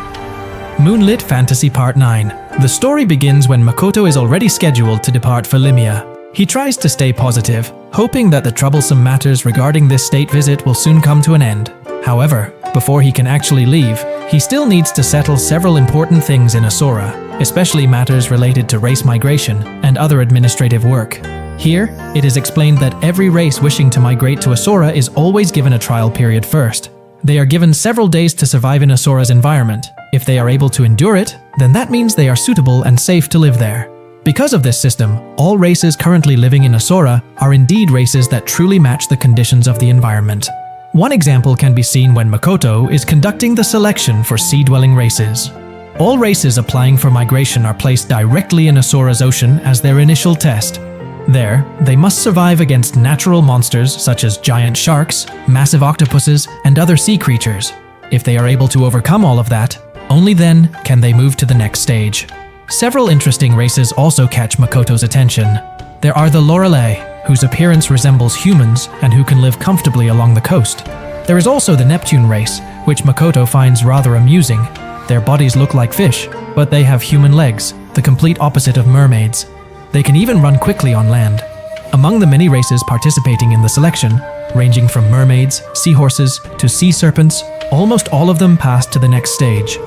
[SPEAKER 1] Moonlit Fantasy Part 9. The story begins when Makoto is already scheduled to depart for Limia. He tries to stay positive, hoping that the troublesome matters regarding this state visit will soon come to an end. However, before he can actually leave, he still needs to settle several important things in Asora, especially matters related to race migration and other administrative work. Here, it is explained that every race wishing to migrate to Asora is always given a trial period first. They are given several days to survive in Asora's environment. If they are able to endure it, then that means they are suitable and safe to live there. Because of this system, all races currently living in Asora are indeed races that truly match the conditions of the environment. One example can be seen when Makoto is conducting the selection for sea-dwelling races. All races applying for migration are placed directly in Asora's ocean as their initial test. There, they must survive against natural monsters such as giant sharks, massive octopuses, and other sea creatures. If they are able to overcome all of that, only then can they move to the next stage. Several interesting races also catch Makoto's attention. There are the Lorelei, whose appearance resembles humans and who can live comfortably along the coast. There is also the Neptune race, which Makoto finds rather amusing. Their bodies look like fish, but they have human legs, the complete opposite of mermaids. They can even run quickly on land. Among the many races participating in the selection, ranging from mermaids, seahorses, to sea serpents, almost all of them pass to the next stage.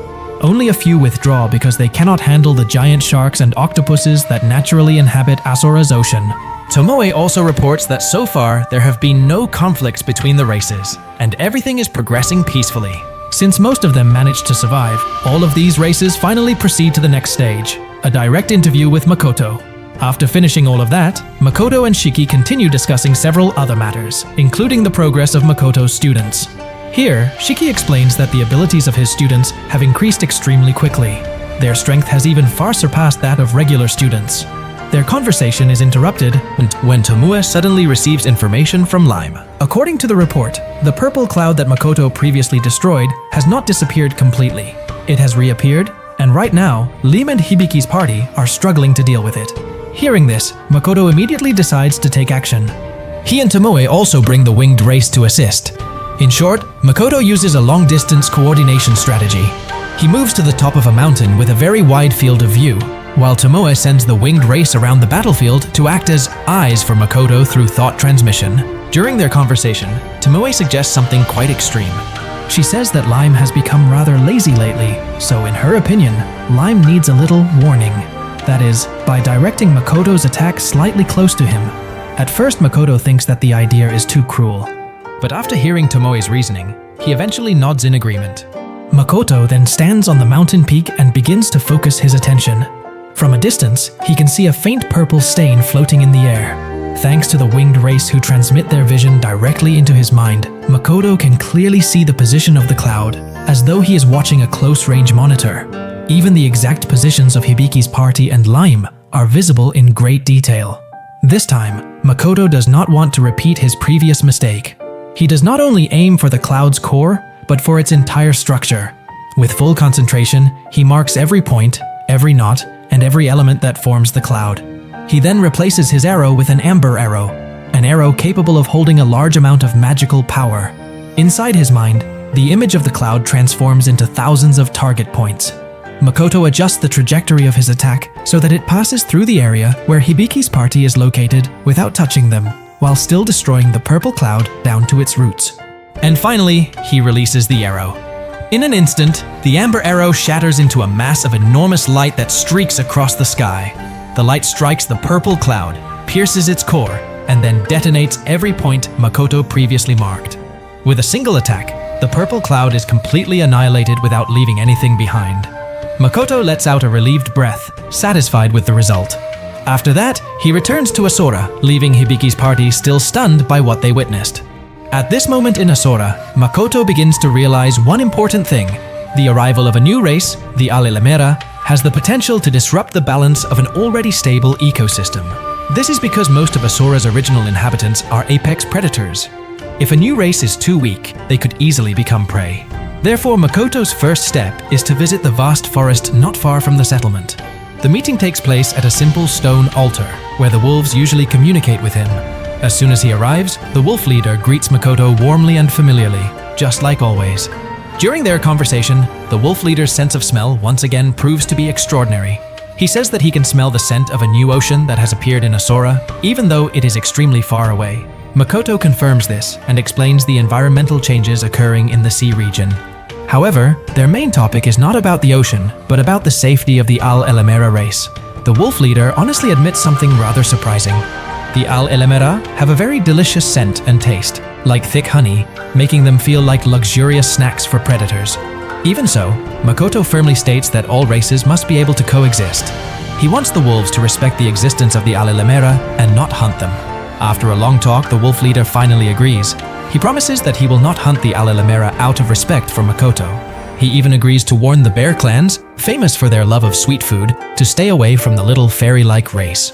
[SPEAKER 1] Only a few withdraw because they cannot handle the giant sharks and octopuses that naturally inhabit Asora's ocean. Tomoe also reports that so far there have been no conflicts between the races, and everything is progressing peacefully. Since most of them managed to survive, all of these races finally proceed to the next stage, a direct interview with Makoto. After finishing all of that, Makoto and Shiki continue discussing several other matters, including the progress of Makoto's students. Here, Shiki explains that the abilities of his students have increased extremely quickly. Their strength has even far surpassed that of regular students. Their conversation is interrupted when Tomoe suddenly receives information from Lima. According to the report, the purple cloud that Makoto previously destroyed has not disappeared completely. It has reappeared, and right now, Lima and Hibiki's party are struggling to deal with it. Hearing this, Makoto immediately decides to take action. He and Tomoe also bring the winged race to assist. In short, Makoto uses a long-distance coordination strategy. He moves to the top of a mountain with a very wide field of view, while Tomoe sends the winged race around the battlefield to act as eyes for Makoto through thought transmission. During their conversation, Tomoe suggests something quite extreme. She says that Lime has become rather lazy lately, so in her opinion, Lime needs a little warning. That is, by directing Makoto's attack slightly close to him. At first, Makoto thinks that the idea is too cruel. But after hearing Tomoe's reasoning, he eventually nods in agreement. Makoto then stands on the mountain peak and begins to focus his attention. From a distance, he can see a faint purple stain floating in the air. Thanks to the winged race who transmit their vision directly into his mind, Makoto can clearly see the position of the cloud, as though he is watching a close-range monitor. Even the exact positions of Hibiki's party and Lime are visible in great detail. This time, Makoto does not want to repeat his previous mistake. He does not only aim for the cloud's core, but for its entire structure. With full concentration, he marks every point, every knot, and every element that forms the cloud. He then replaces his arrow with an amber arrow, an arrow capable of holding a large amount of magical power. Inside his mind, the image of the cloud transforms into thousands of target points. Makoto adjusts the trajectory of his attack so that it passes through the area where Hibiki's party is located without touching them, while still destroying the purple cloud down to its roots. And finally, he releases the arrow. In an instant, the amber arrow shatters into a mass of enormous light that streaks across the sky. The light strikes the purple cloud, pierces its core, and then detonates every point Makoto previously marked. With a single attack, the purple cloud is completely annihilated without leaving anything behind. Makoto lets out a relieved breath, satisfied with the result. After that, he returns to Asora, leaving Hibiki's party still stunned by what they witnessed. At this moment in Asora, Makoto begins to realize one important thing. The arrival of a new race, the Alelemera, has the potential to disrupt the balance of an already stable ecosystem. This is because most of Asora's original inhabitants are apex predators. If a new race is too weak, they could easily become prey. Therefore, Makoto's first step is to visit the vast forest not far from the settlement. The meeting takes place at a simple stone altar, where the wolves usually communicate with him. As soon as he arrives, the wolf leader greets Makoto warmly and familiarly, just like always. During their conversation, the wolf leader's sense of smell once again proves to be extraordinary. He says that he can smell the scent of a new ocean that has appeared in Asora, even though it is extremely far away. Makoto confirms this and explains the environmental changes occurring in the sea region. However, their main topic is not about the ocean, but about the safety of the Al-Elemera race. The wolf leader honestly admits something rather surprising. The Al-Elemera have a very delicious scent and taste, like thick honey, making them feel like luxurious snacks for predators. Even so, Makoto firmly states that all races must be able to coexist. He wants the wolves to respect the existence of the Al-Elemera and not hunt them. After a long talk, the wolf leader finally agrees. He promises that he will not hunt the Alelemera out of respect for Makoto. He even agrees to warn the bear clans, famous for their love of sweet food, to stay away from the little fairy-like race.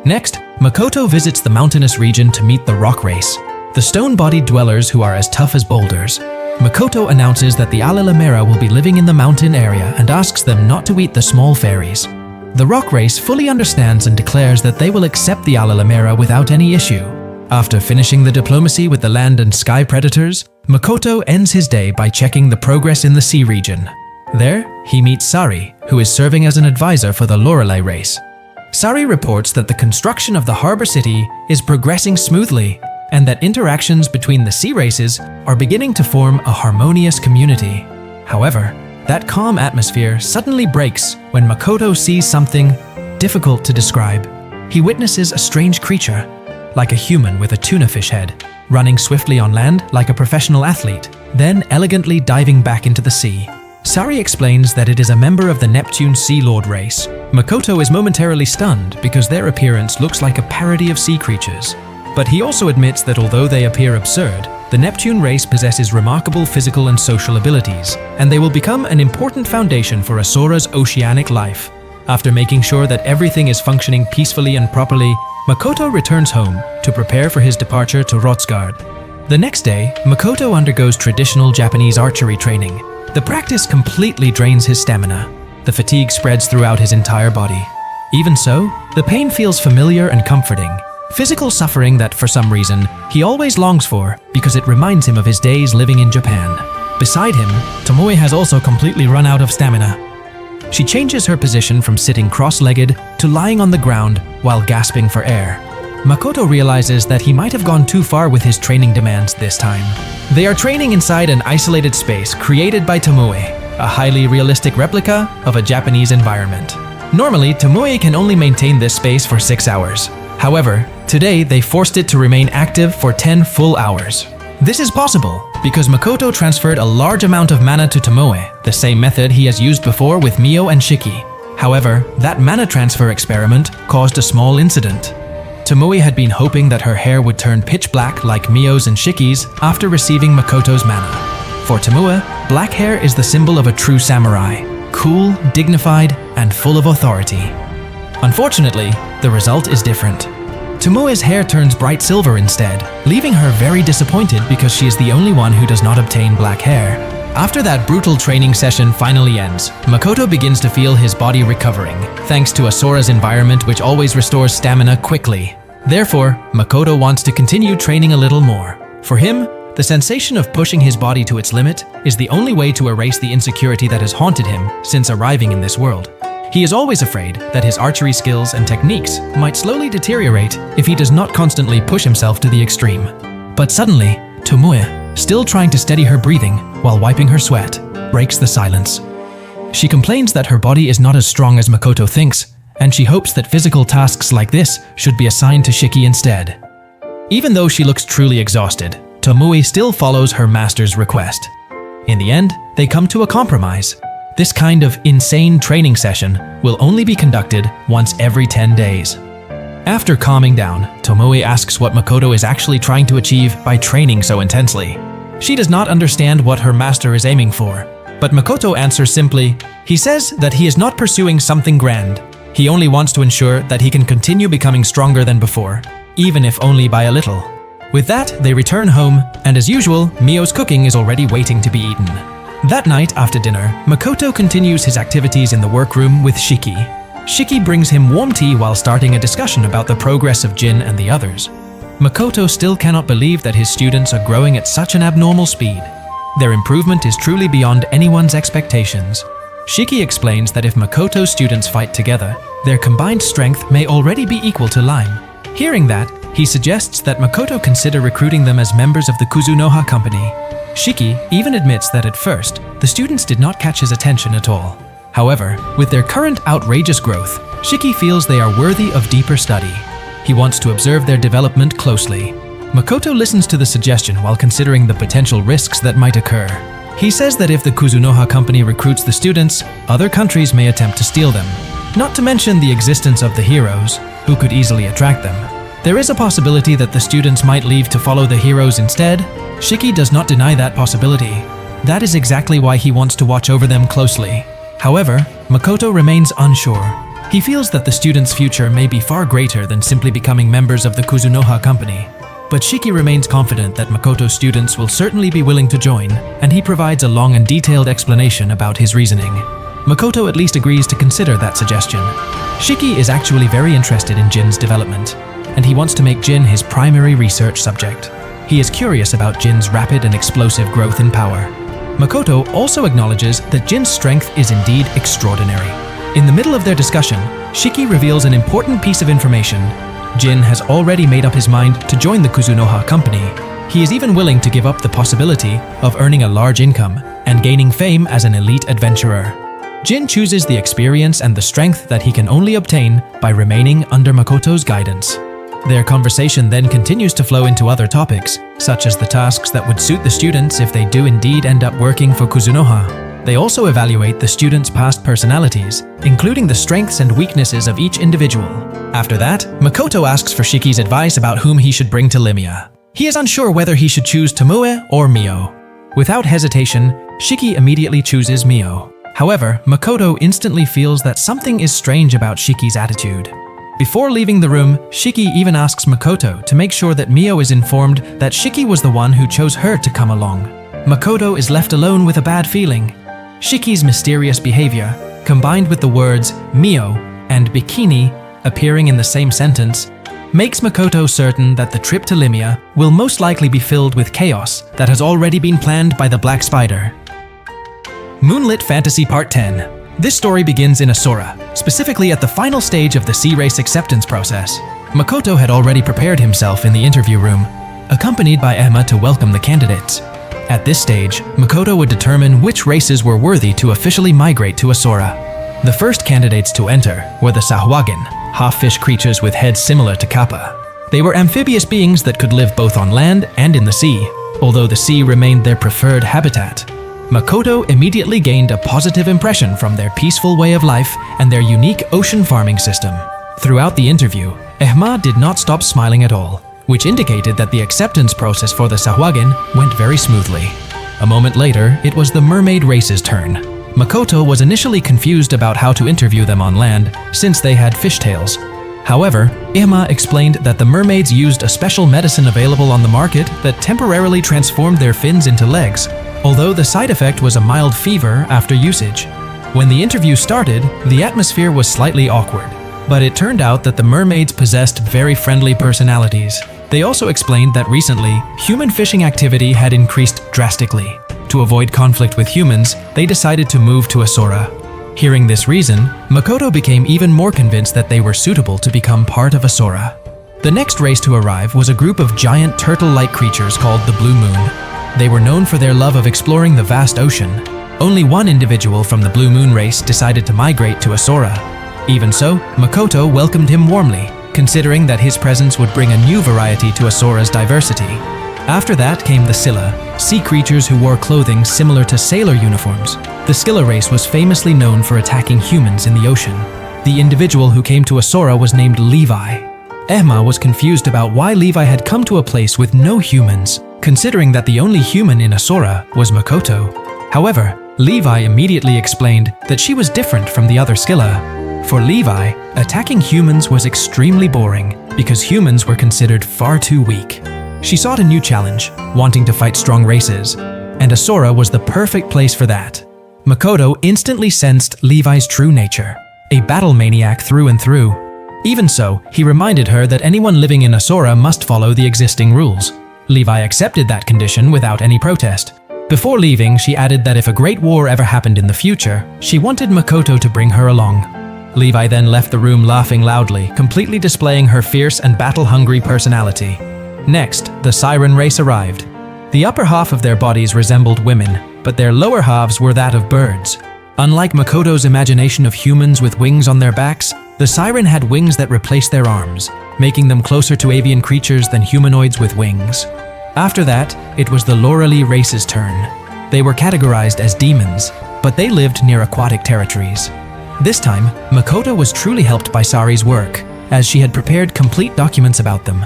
[SPEAKER 1] Next, Makoto visits the mountainous region to meet the rock race, the stone-bodied dwellers who are as tough as boulders. Makoto announces that the Alalamera will be living in the mountain area and asks them not to eat the small fairies. The rock race fully understands and declares that they will accept the Alalamera without any issue. After finishing the diplomacy with the land and sky predators, Makoto ends his day by checking the progress in the sea region. There, he meets Sari, who is serving as an advisor for the Lorelei race. Sari reports that the construction of the harbor city is progressing smoothly and that interactions between the sea races are beginning to form a harmonious community. However, that calm atmosphere suddenly breaks when Makoto sees something difficult to describe. He witnesses a strange creature, like a human with a tuna fish head, running swiftly on land like a professional athlete, then elegantly diving back into the sea. Sari explains that it is a member of the Neptune Sea Lord race. Makoto is momentarily stunned because their appearance looks like a parody of sea creatures. But he also admits that although they appear absurd, the Neptune race possesses remarkable physical and social abilities, and they will become an important foundation for Asora's oceanic life. After making sure that everything is functioning peacefully and properly, Makoto returns home to prepare for his departure to Rotsgard. The next day, Makoto undergoes traditional Japanese archery training. The practice completely drains his stamina. The fatigue spreads throughout his entire body. Even so, the pain feels familiar and comforting. Physical suffering that, for some reason, he always longs for because it reminds him of his days living in Japan. Beside him, Tomoe has also completely run out of stamina. She changes her position from sitting cross-legged to lying on the ground while gasping for air. Makoto realizes that he might have gone too far with his training demands this time. They are training inside an isolated space created by Tomoe, a highly realistic replica of a Japanese environment. Normally, Tomoe can only maintain this space for 6 hours. However, today they forced it to remain active for 10 full hours. This is possible because Makoto transferred a large amount of mana to Tomoe, the same method he has used before with Mio and Shiki. However, that mana transfer experiment caused a small incident. Tomoe had been hoping that her hair would turn pitch black like Mio's and Shiki's after receiving Makoto's mana. For Tomoe, black hair is the symbol of a true samurai, cool, dignified, and full of authority. Unfortunately, the result is different. Tomoe's hair turns bright silver instead, leaving her very disappointed because she is the only one who does not obtain black hair. After that brutal training session finally ends, Makoto begins to feel his body recovering, thanks to Asora's environment which always restores stamina quickly. Therefore, Makoto wants to continue training a little more. For him, the sensation of pushing his body to its limit is the only way to erase the insecurity that has haunted him since arriving in this world. He is always afraid that his archery skills and techniques might slowly deteriorate if he does not constantly push himself to the extreme. But suddenly, Tomoe, still trying to steady her breathing while wiping her sweat, breaks the silence. She complains that her body is not as strong as Makoto thinks, and she hopes that physical tasks like this should be assigned to Shiki instead. Even though she looks truly exhausted, Tomoe still follows her master's request. In the end, they come to a compromise. This kind of insane training session will only be conducted once every 10 days. After calming down, Tomoe asks what Makoto is actually trying to achieve by training so intensely. She does not understand what her master is aiming for, but Makoto answers simply, he says that he is not pursuing something grand. He only wants to ensure that he can continue becoming stronger than before, even if only by a little. With that, they return home, and as usual, Mio's cooking is already waiting to be eaten. That night after dinner, Makoto continues his activities in the workroom with Shiki. Shiki brings him warm tea while starting a discussion about the progress of Jin and the others. Makoto still cannot believe that his students are growing at such an abnormal speed. Their improvement is truly beyond anyone's expectations. Shiki explains that if Makoto's students fight together, their combined strength may already be equal to Lime. Hearing that, he suggests that Makoto consider recruiting them as members of the Kuzunoha company. Shiki even admits that at first, the students did not catch his attention at all. However, with their current outrageous growth, Shiki feels they are worthy of deeper study. He wants to observe their development closely. Makoto listens to the suggestion while considering the potential risks that might occur. He says that if the Kuzunoha company recruits the students, other countries may attempt to steal them. Not to mention the existence of the heroes, who could easily attract them. There is a possibility that the students might leave to follow the heroes instead. Shiki does not deny that possibility. That is exactly why he wants to watch over them closely. However, Makoto remains unsure. He feels that the students' future may be far greater than simply becoming members of the Kuzunoha company. But Shiki remains confident that Makoto's students will certainly be willing to join, and he provides a long and detailed explanation about his reasoning. Makoto at least agrees to consider that suggestion. Shiki is actually very interested in Jin's development, and he wants to make Jin his primary research subject. He is curious about Jin's rapid and explosive growth in power. Makoto also acknowledges that Jin's strength is indeed extraordinary. In the middle of their discussion, Shiki reveals an important piece of information. Jin has already made up his mind to join the Kuzunoha company. He is even willing to give up the possibility of earning a large income and gaining fame as an elite adventurer. Jin chooses the experience and the strength that he can only obtain by remaining under Makoto's guidance. Their conversation then continues to flow into other topics, such as the tasks that would suit the students if they do indeed end up working for Kuzunoha. They also evaluate the students' past personalities, including the strengths and weaknesses of each individual. After that, Makoto asks for Shiki's advice about whom he should bring to Limia. He is unsure whether he should choose Tomoe or Mio. Without hesitation, Shiki immediately chooses Mio. However, Makoto instantly feels that something is strange about Shiki's attitude. Before leaving the room, Shiki even asks Makoto to make sure that Mio is informed that Shiki was the one who chose her to come along. Makoto is left alone with a bad feeling. Shiki's mysterious behavior, combined with the words Mio and bikini appearing in the same sentence, makes Makoto certain that the trip to Limia will most likely be filled with chaos that has already been planned by the Black Spider. Moonlit Fantasy Part 10. This story begins in Asora, specifically at the final stage of the Sea Race acceptance process. Makoto had already prepared himself in the interview room, accompanied by Emma to welcome the candidates. At this stage, Makoto would determine which races were worthy to officially migrate to Asora. The first candidates to enter were the Sahuagin, half-fish creatures with heads similar to Kappa. They were amphibious beings that could live both on land and in the sea, although the sea remained their preferred habitat. Makoto immediately gained a positive impression from their peaceful way of life and their unique ocean farming system. Throughout the interview, Emma did not stop smiling at all, which indicated that the acceptance process for the Sahuagin went very smoothly. A moment later, it was the mermaid race's turn. Makoto was initially confused about how to interview them on land, since they had fishtails. However, Emma explained that the mermaids used a special medicine available on the market that temporarily transformed their fins into legs, although the side effect was a mild fever after usage. When the interview started, the atmosphere was slightly awkward, but it turned out that the mermaids possessed very friendly personalities. They also explained that recently, human fishing activity had increased drastically. To avoid conflict with humans, they decided to move to Asora. Hearing this reason, Makoto became even more convinced that they were suitable to become part of Asora. The next race to arrive was a group of giant turtle-like creatures called the Blue Moon. They were known for their love of exploring the vast ocean. Only one individual from the Blue Moon race decided to migrate to Asora. Even so, Makoto welcomed him warmly, considering that his presence would bring a new variety to Asora's diversity. After that came the Scylla, sea creatures who wore clothing similar to sailor uniforms. The Scylla race was famously known for attacking humans in the ocean. The individual who came to Asora was named Levi. Emma was confused about why Levi had come to a place with no humans, considering that the only human in Asora was Makoto. However, Levi immediately explained that she was different from the other Scylla. For Levi, attacking humans was extremely boring because humans were considered far too weak. She sought a new challenge, wanting to fight strong races, and Asora was the perfect place for that. Makoto instantly sensed Levi's true nature, a battle maniac through and through. Even so, he reminded her that anyone living in Asora must follow the existing rules. Levi accepted that condition without any protest. Before leaving, she added that if a great war ever happened in the future, she wanted Makoto to bring her along. Levi then left the room laughing loudly, completely displaying her fierce and battle-hungry personality. Next, the Siren race arrived. The upper half of their bodies resembled women, but their lower halves were that of birds. Unlike Makoto's imagination of humans with wings on their backs, the Siren had wings that replaced their arms, making them closer to avian creatures than humanoids with wings. After that, it was the Lorelei race's turn. They were categorized as demons, but they lived near aquatic territories. This time, Makoto was truly helped by Sari's work, as she had prepared complete documents about them.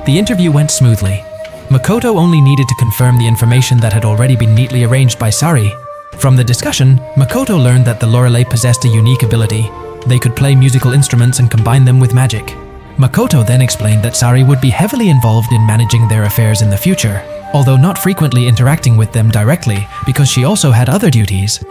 [SPEAKER 1] The interview went smoothly. Makoto only needed to confirm the information that had already been neatly arranged by Sari. From the discussion, Makoto learned that the Lorelei possessed a unique ability. they could play musical instruments and combine them with magic. Makoto then explained that Sari would be heavily involved in managing their affairs in the future, although not frequently interacting with them directly because she also had other duties.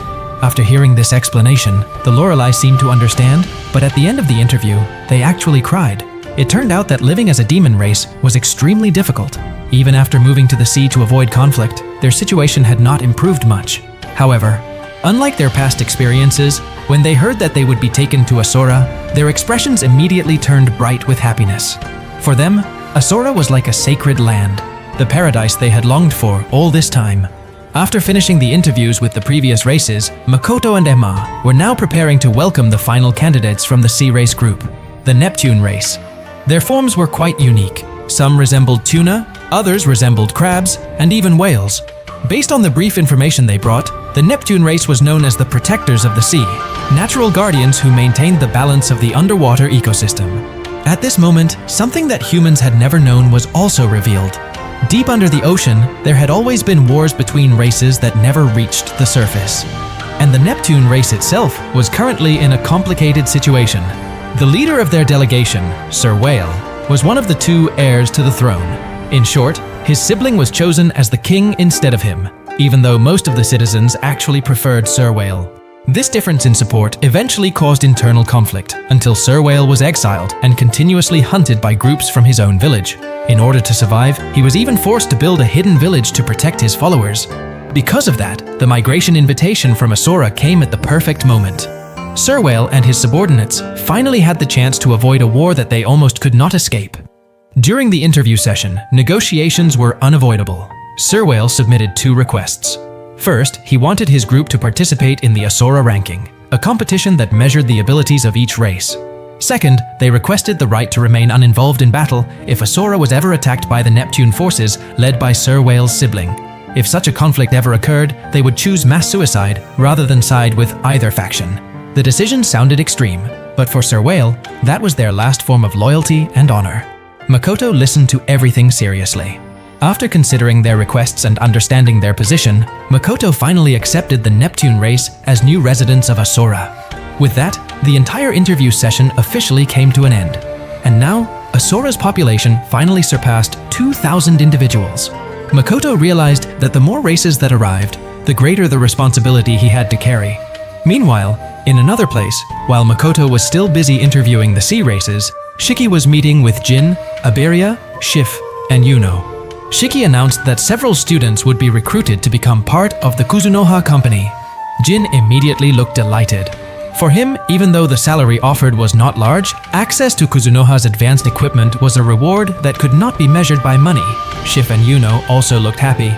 [SPEAKER 1] After hearing this explanation, the Lorelei seemed to understand, but at the end of the interview, they actually cried. It turned out that living as a demon race was extremely difficult. Even after moving to the sea to avoid conflict, their situation had not improved much. However, unlike their past experiences, when they heard that they would be taken to Asora, their expressions immediately turned bright with happiness. For them, Asora was like a sacred land, the paradise they had longed for all this time. After finishing the interviews with the previous races, Makoto and Emma were now preparing to welcome the final candidates from the sea race group, the Neptune race. Their forms were quite unique. Some resembled tuna, others resembled crabs, and even whales. Based on the brief information they brought, the Neptune race was known as the Protectors of the Sea, natural guardians who maintained the balance of the underwater ecosystem. At this moment, something that humans had never known was also revealed. Deep under the ocean, there had always been wars between races that never reached the surface. And the Neptune race itself was currently in a complicated situation. The leader of their delegation, Sir Whale, was one of the two heirs to the throne. In short, his sibling was chosen as the king instead of him, even though most of the citizens actually preferred Sir Whale. This difference in support eventually caused internal conflict until Sir Whale was exiled and continuously hunted by groups from his own village. In order to survive, he was even forced to build a hidden village to protect his followers. Because of that, the migration invitation from Asora came at the perfect moment. Sir Whale and his subordinates finally had the chance to avoid a war that they almost could not escape. During the interview session, negotiations were unavoidable. Sir Whale submitted two requests. First, he wanted his group to participate in the Asora ranking, a competition that measured the abilities of each race. Second, they requested the right to remain uninvolved in battle if Asora was ever attacked by the Neptune forces led by Sir Whale's sibling. If such a conflict ever occurred, they would choose mass suicide rather than side with either faction. The decision sounded extreme, but for Sir Whale, that was their last form of loyalty and honor. Makoto listened to everything seriously. After considering their requests and understanding their position, Makoto finally accepted the Neptune race as new residents of Asora. With that, the entire interview session officially came to an end. And now, Asora's population finally surpassed 2,000 individuals. Makoto realized that the more races that arrived, the greater the responsibility he had to carry. Meanwhile, in another place, while Makoto was still busy interviewing the sea races, Shiki was meeting with Jin, Iberia, Shif, and Yuno. Shiki announced that several students would be recruited to become part of the Kuzunoha company. Jin immediately looked delighted. For him, even though the salary offered was not large, access to Kuzunoha's advanced equipment was a reward that could not be measured by money. Shif and Yuno also looked happy.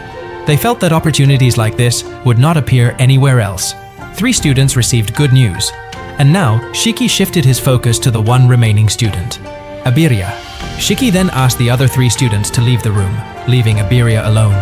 [SPEAKER 1] They felt that opportunities like this would not appear anywhere else. 3 students received good news. And now, Shiki shifted his focus to the one remaining student, Iberia. Shiki then asked the other 3 students to leave the room, leaving Iberia alone.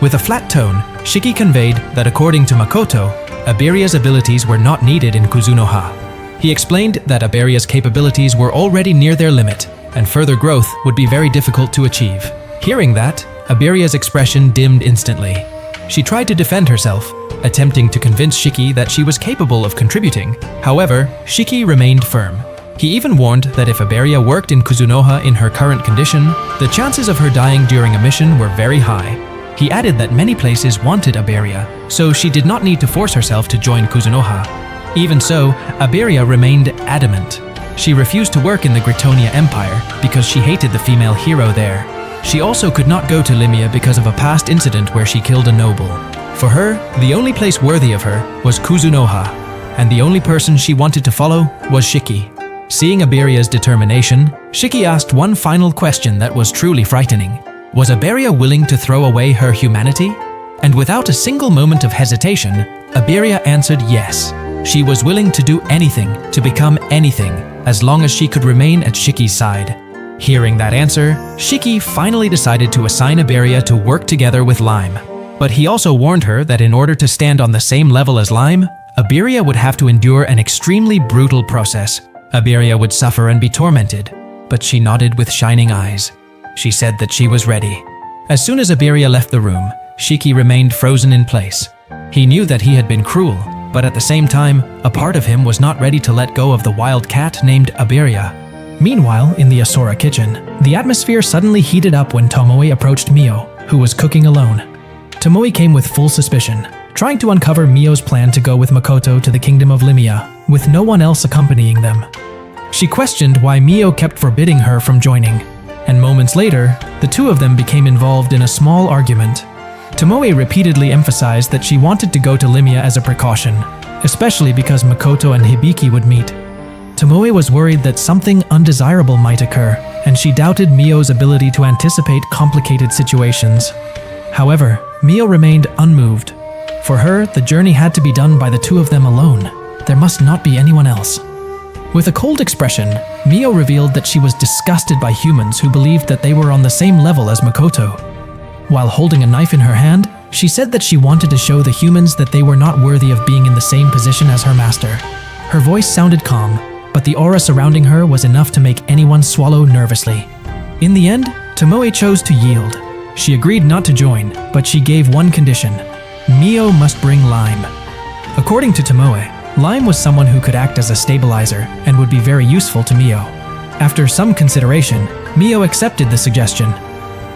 [SPEAKER 1] With a flat tone, Shiki conveyed that according to Makoto, Iberia's abilities were not needed in Kuzunoha. He explained that Iberia's capabilities were already near their limit, and further growth would be very difficult to achieve. Hearing that, Iberia's expression dimmed instantly. She tried to defend herself, attempting to convince Shiki that she was capable of contributing. However, Shiki remained firm. He even warned that if Iberia worked in Kuzunoha in her current condition, the chances of her dying during a mission were very high. He added that many places wanted Iberia, so she did not need to force herself to join Kuzunoha. Even so, Iberia remained adamant. She refused to work in the Gritonia Empire because she hated the female hero there. She also could not go to Limia because of a past incident where she killed a noble. For her, the only place worthy of her was Kuzunoha, and the only person she wanted to follow was Shiki. Seeing Iberia's determination, Shiki asked one final question that was truly frightening. Was Iberia willing to throw away her humanity? And without a single moment of hesitation, Iberia answered yes. She was willing to do anything, to become anything, as long as she could remain at Shiki's side. Hearing that answer, Shiki finally decided to assign Iberia to work together with Lima. But he also warned her that in order to stand on the same level as Lima, Iberia would have to endure an extremely brutal process. Iberia would suffer and be tormented, but she nodded with shining eyes. She said that she was ready. As soon as Iberia left the room, Shiki remained frozen in place. He knew that he had been cruel, But at the same time, a part of him was not ready to let go of the wild cat named Iberia. Meanwhile, in the Asora kitchen, the atmosphere suddenly heated up when Tomoe approached Mio, who was cooking alone. Tomoe came with full suspicion, trying to uncover Mio's plan to go with Makoto to the Kingdom of Limia, with no one else accompanying them. She questioned why Mio kept forbidding her from joining, and moments later, the two of them became involved in a small argument. Tomoe repeatedly emphasized that she wanted to go to Limia as a precaution, especially because Makoto and Hibiki would meet. Tomoe was worried that something undesirable might occur, and she doubted Mio's ability to anticipate complicated situations. However, Mio remained unmoved. For her, the journey had to be done by the two of them alone. There must not be anyone else. With a cold expression, Mio revealed that she was disgusted by humans who believed that they were on the same level as Makoto. While holding a knife in her hand, she said that she wanted to show the humans that they were not worthy of being in the same position as her master. Her voice sounded calm, but the aura surrounding her was enough to make anyone swallow nervously. In the end, Tomoe chose to yield. She agreed not to join, but she gave one condition: Mio must bring Lime. According to Tomoe, Lime was someone who could act as a stabilizer and would be very useful to Mio. After some consideration, Mio accepted the suggestion.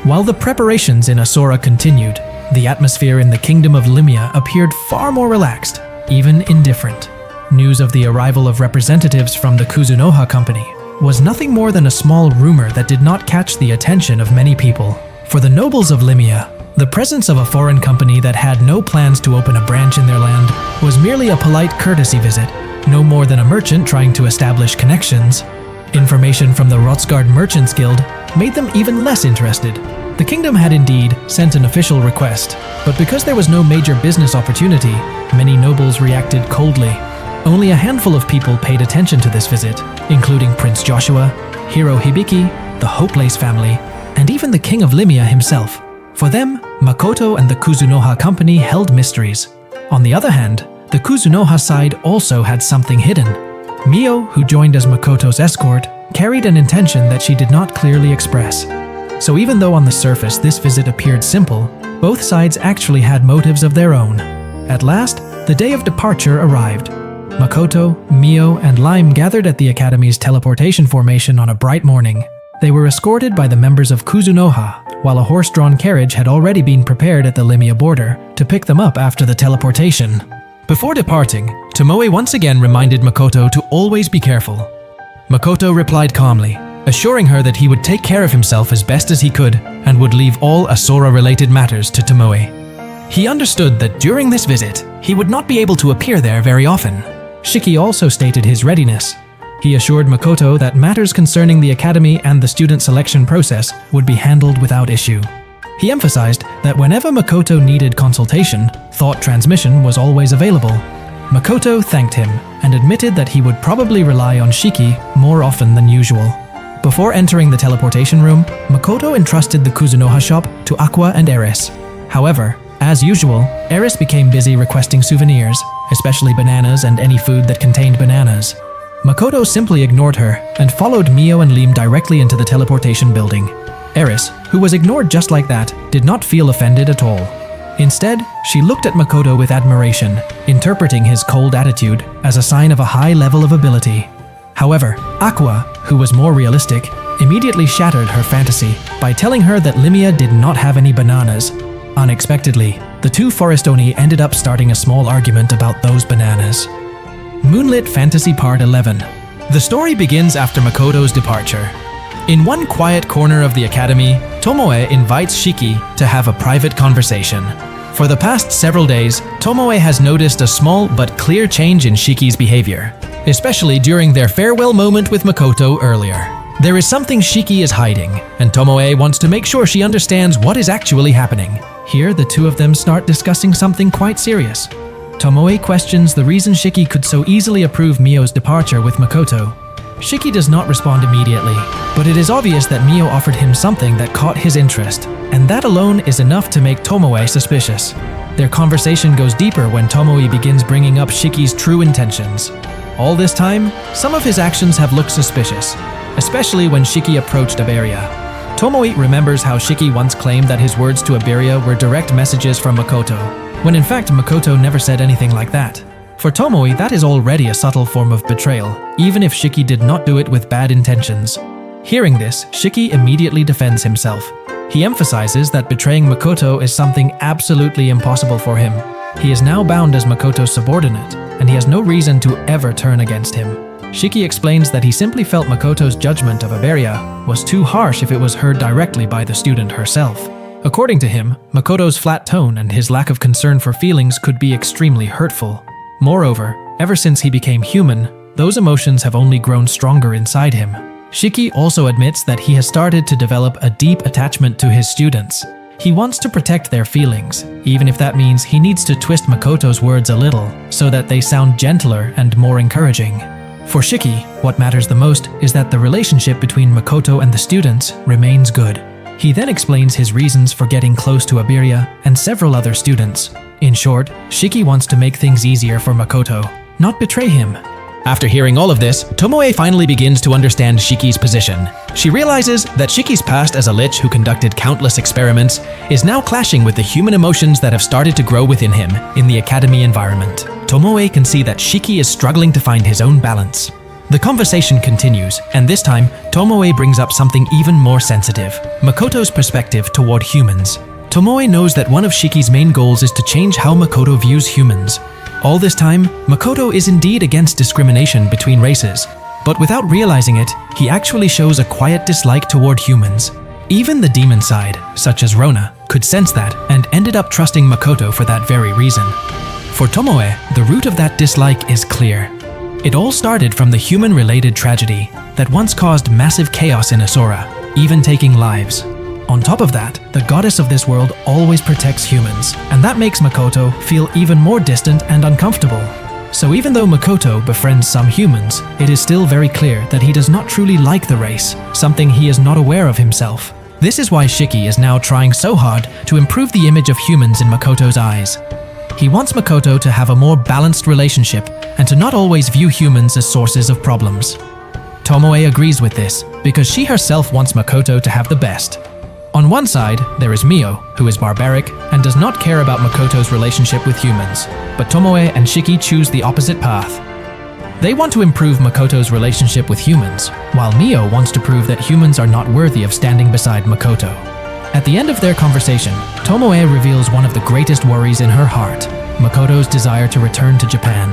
[SPEAKER 1] While the preparations in Asora continued, the atmosphere in the Kingdom of Limia appeared far more relaxed, even indifferent. News of the arrival of representatives from the Kuzunoha company was nothing more than a small rumor that did not catch the attention of many people. For the nobles of Limia, the presence of a foreign company that had no plans to open a branch in their land was merely a polite courtesy visit, no more than a merchant trying to establish connections. Information from the Rotsgard Merchants Guild made them even less interested. The kingdom had indeed sent an official request, but because there was no major business opportunity, many nobles reacted coldly. Only a handful of people paid attention to this visit, including Prince Joshua, Hero Hibiki, the Hopelace family, and even the King of Limia himself. For them, Makoto and the Kuzunoha company held mysteries. On the other hand, the Kuzunoha side also had something hidden. Mio, who joined as Makoto's escort, carried an intention that she did not clearly express. So even though on the surface this visit appeared simple, both sides actually had motives of their own. At last, the day of departure arrived. Makoto, Mio, and Lime gathered at the Academy's teleportation formation on a bright morning. They were escorted by the members of Kuzunoha, while a horse-drawn carriage had already been prepared at the Limia border to pick them up after the teleportation. Before departing, Tomoe once again reminded Makoto to always be careful. Makoto replied calmly, assuring her that he would take care of himself as best as he could and would leave all Asora-related matters to Tomoe. He understood that during this visit, he would not be able to appear there very often. Shiki also stated his readiness. He assured Makoto that matters concerning the academy and the student selection process would be handled without issue. He emphasized that whenever Makoto needed consultation, thought transmission was always available. Makoto thanked him and admitted that he would probably rely on Shiki more often than usual. Before entering the teleportation room, Makoto entrusted the Kuzunoha shop to Aqua and Eris. However, as usual, Eris became busy requesting souvenirs, especially bananas and any food that contained bananas. Makoto simply ignored her and followed Mio and Lima directly into the teleportation building. Eris, who was ignored just like that, did not feel offended at all. Instead, she looked at Makoto with admiration, interpreting his cold attitude as a sign of a high level of ability. However, Aqua, who was more realistic, immediately shattered her fantasy by telling her that Limia did not have any bananas. Unexpectedly, the two Forestoni ended up starting a small argument about those bananas. Moonlit Fantasy Part 11. The story begins after Makoto's departure. In one quiet corner of the academy, Tomoe invites Shiki to have a private conversation. For the past several days, Tomoe has noticed a small but clear change in Shiki's behavior, especially during their farewell moment with Makoto earlier. There is something Shiki is hiding, and Tomoe wants to make sure she understands what is actually happening. Here, the two of them start discussing something quite serious. Tomoe questions the reason Shiki could so easily approve Mio's departure with Makoto. Shiki does not respond immediately, but it is obvious that Mio offered him something that caught his interest, and that alone is enough to make Tomoe suspicious. Their conversation goes deeper when Tomoe begins bringing up Shiki's true intentions. All this time, some of his actions have looked suspicious, especially when Shiki approached Iberia. Tomoe remembers how Shiki once claimed that his words to Iberia were direct messages from Makoto, when in fact Makoto never said anything like that. For Tomoe, that is already a subtle form of betrayal, even if Shiki did not do it with bad intentions. Hearing this, Shiki immediately defends himself. He emphasizes that betraying Makoto is something absolutely impossible for him. He is now bound as Makoto's subordinate, and he has no reason to ever turn against him. Shiki explains that he simply felt Makoto's judgment of Iberia was too harsh if it was heard directly by the student herself. According to him, Makoto's flat tone and his lack of concern for feelings could be extremely hurtful. Moreover, ever since he became human, those emotions have only grown stronger inside him. Shiki also admits that he has started to develop a deep attachment to his students. He wants to protect their feelings, even if that means he needs to twist Makoto's words a little, so that they sound gentler and more encouraging. For Shiki, what matters the most is that the relationship between Makoto and the students remains good. He then explains his reasons for getting close to Iberia and several other students. In short, Shiki wants to make things easier for Makoto, not betray him. After hearing all of this, Tomoe finally begins to understand Shiki's position. She realizes that Shiki's past as a lich who conducted countless experiments is now clashing with the human emotions that have started to grow within him in the academy environment. Tomoe can see that Shiki is struggling to find his own balance. The conversation continues, and this time, Tomoe brings up something even more sensitive: Makoto's perspective toward humans. Tomoe knows that one of Shiki's main goals is to change how Makoto views humans. All this time, Makoto is indeed against discrimination between races, but without realizing it, he actually shows a quiet dislike toward humans. Even the demon side, such as Rona, could sense that and ended up trusting Makoto for that very reason. For Tomoe, the root of that dislike is clear. It all started from the human-related tragedy that once caused massive chaos in Asora, even taking lives. On top of that, the goddess of this world always protects humans, and that makes Makoto feel even more distant and uncomfortable. So even though Makoto befriends some humans, it is still very clear that he does not truly like the race, something he is not aware of himself. This is why Shiki is now trying so hard to improve the image of humans in Makoto's eyes. He wants Makoto to have a more balanced relationship and to not always view humans as sources of problems. Tomoe agrees with this because she herself wants Makoto to have the best. On one side, there is Mio, who is barbaric and does not care about Makoto's relationship with humans, but Tomoe and Shiki choose the opposite path. They want to improve Makoto's relationship with humans, while Mio wants to prove that humans are not worthy of standing beside Makoto. At the end of their conversation, Tomoe reveals one of the greatest worries in her heart: Makoto's desire to return to Japan.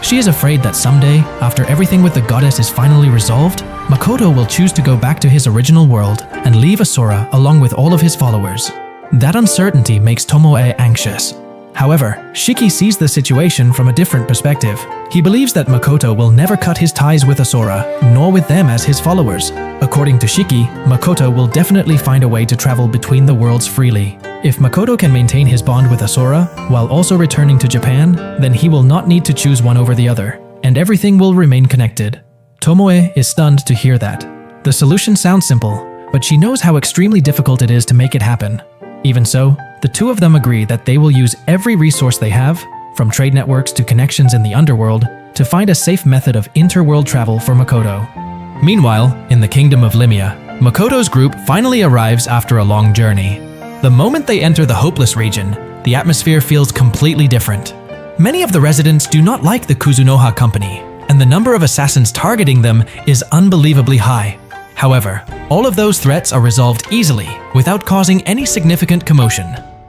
[SPEAKER 1] She is afraid that someday, after everything with the goddess is finally resolved, Makoto will choose to go back to his original world and leave Asora along with all of his followers. That uncertainty makes Tomoe anxious. However, Shiki sees the situation from a different perspective. He believes that Makoto will never cut his ties with Asora, nor with them as his followers. According to Shiki, Makoto will definitely find a way to travel between the worlds freely. If Makoto can maintain his bond with Asora, while also returning to Japan, then he will not need to choose one over the other, and everything will remain connected. Tomoe is stunned to hear that. The solution sounds simple, but she knows how extremely difficult it is to make it happen. Even so, the two of them agree that they will use every resource they have, from trade networks to connections in the underworld, to find a safe method of interworld travel for Makoto. Meanwhile, in the Kingdom of Limia, Makoto's group finally arrives after a long journey. The moment they enter the Hopeless region, the atmosphere feels completely different. Many of the residents do not like the Kuzunoha company, and the number of assassins targeting them is unbelievably high. However, all of those threats are resolved easily, without causing any significant commotion.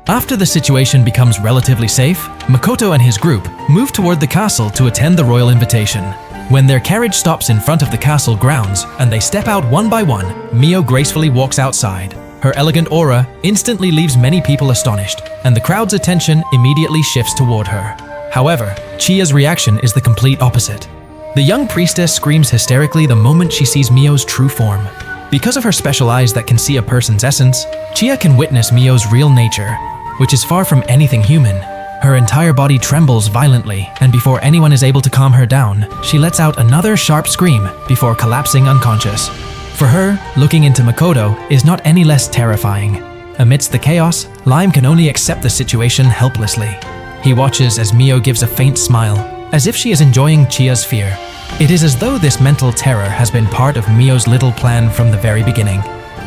[SPEAKER 1] After the situation becomes relatively safe, Makoto and his group move toward the castle to attend the royal invitation. When their carriage stops in front of the castle grounds and they step out one by one, Mio gracefully walks outside. Her elegant aura instantly leaves many people astonished, and the crowd's attention immediately shifts toward her. However, Chiya's reaction is the complete opposite. The young priestess screams hysterically the moment she sees Mio's true form. Because of her special eyes that can see a person's essence, Chiya can witness Mio's real nature, which is far from anything human. Her entire body trembles violently, and before anyone is able to calm her down, she lets out another sharp scream before collapsing unconscious. For her, looking into Makoto is not any less terrifying. Amidst the chaos, Lime can only accept the situation helplessly. He watches as Mio gives a faint smile, as if she is enjoying Chiya's fear. It is as though this mental terror has been part of Mio's little plan from the very beginning.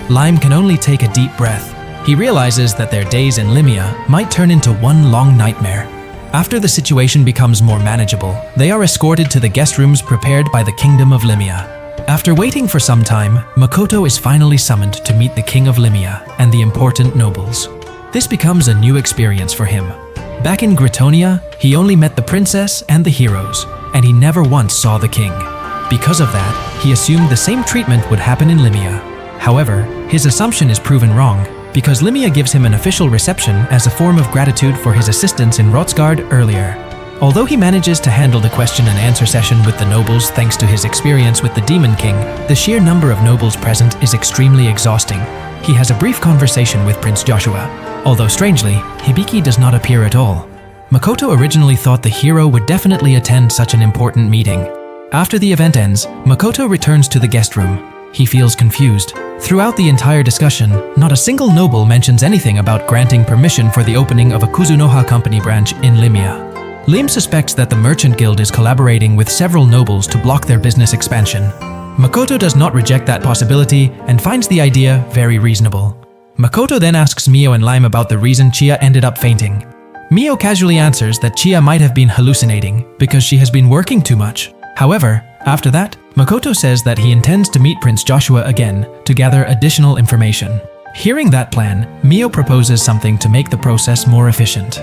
[SPEAKER 1] Lime can only take a deep breath. He realizes that their days in Limia might turn into one long nightmare. After the situation becomes more manageable, they are escorted to the guest rooms prepared by the Kingdom of Limia. After waiting for some time, Makoto is finally summoned to meet the King of Limia and the important nobles. This becomes a new experience for him. Back in Gritonia, he only met the princess and the heroes, and he never once saw the king. Because of that, he assumed the same treatment would happen in Limia. However, his assumption is proven wrong, because Limia gives him an official reception as a form of gratitude for his assistance in Rotsgard earlier. Although he manages to handle the question and answer session with the nobles thanks to his experience with the Demon King, the sheer number of nobles present is extremely exhausting. He has a brief conversation with Prince Joshua. Although strangely, Hibiki does not appear at all. Makoto originally thought the hero would definitely attend such an important meeting. After the event ends, Makoto returns to the guest room. He feels confused. Throughout the entire discussion, not a single noble mentions anything about granting permission for the opening of a Kuzunoha company branch in Limia. Lim suspects that the Merchant Guild is collaborating with several nobles to block their business expansion. Makoto does not reject that possibility and finds the idea very reasonable. Makoto then asks Mio and Lime about the reason Chiya ended up fainting. Mio casually answers that Chiya might have been hallucinating because she has been working too much. However, after that, Makoto says that he intends to meet Prince Joshua again to gather additional information. Hearing that plan, Mio proposes something to make the process more efficient.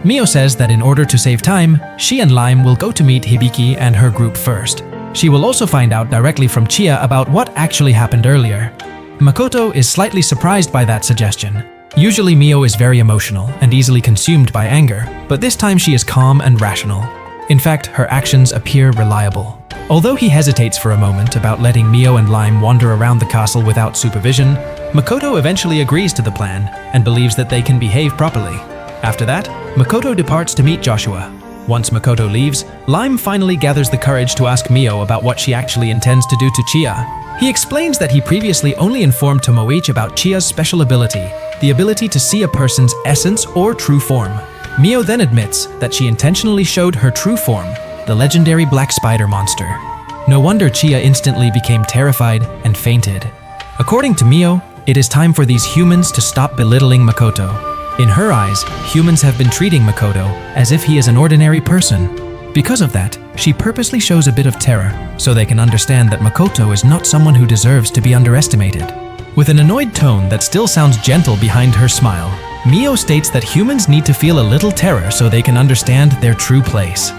[SPEAKER 1] Mio says that in order to save time, she and Lime will go to meet Hibiki and her group first. She will also find out directly from Chiya about what actually happened earlier. Makoto is slightly surprised by that suggestion. Usually Mio is very emotional and easily consumed by anger, but this time she is calm and rational. In fact, her actions appear reliable. Although he hesitates for a moment about letting Mio and Lime wander around the castle without supervision, Makoto eventually agrees to the plan and believes that they can behave properly. After that, Makoto departs to meet Joshua. Once Makoto leaves, Lime finally gathers the courage to ask Mio about what she actually intends to do to Chiya. He explains that he previously only informed Tomoe about Chiya's special ability, the ability to see a person's essence or true form. Mio then admits that she intentionally showed her true form, the legendary black spider monster. No wonder Chiya instantly became terrified and fainted. According to Mio, it is time for these humans to stop belittling Makoto. In her eyes, humans have been treating Makoto as if he is an ordinary person. Because of that, she purposely shows a bit of terror so they can understand that Makoto is not someone who deserves to be underestimated. With an annoyed tone that still sounds gentle behind her smile, Mio states that humans need to feel a little terror so they can understand their true place.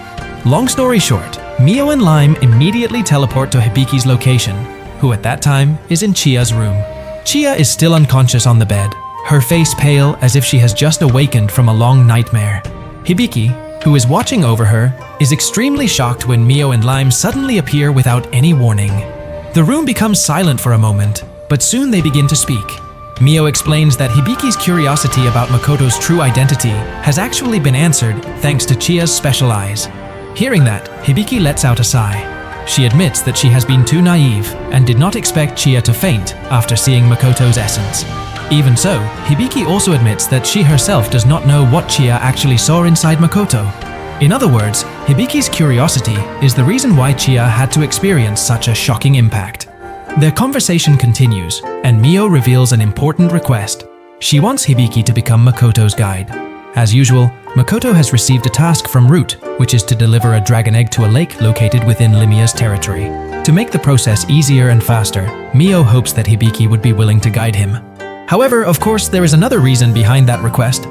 [SPEAKER 1] Long story short, Mio and Lime immediately teleport to Hibiki's location, who at that time is in Chiya's room. Chiya is still unconscious on the bed, her face pale as if she has just awakened from a long nightmare. Hibiki, who is watching over her, is extremely shocked when Mio and Lime suddenly appear without any warning. The room becomes silent for a moment, but soon they begin to speak. Mio explains that Hibiki's curiosity about Makoto's true identity has actually been answered thanks to Chiya's special eyes. Hearing that, Hibiki lets out a sigh. She admits that she has been too naive and did not expect Chiya to faint after seeing Makoto's essence. Even so, Hibiki also admits that she herself does not know what Chiya actually saw inside Makoto. In other words, Hibiki's curiosity is the reason why Chiya had to experience such a shocking impact. Their conversation continues, and Mio reveals an important request. She wants Hibiki to become Makoto's guide. As usual, Makoto has received a task from Root, which is to deliver a dragon egg to a lake located within Limia's territory. To make the process easier and faster, Mio hopes that Hibiki would be willing to guide him. However, of course, there is another reason behind that request.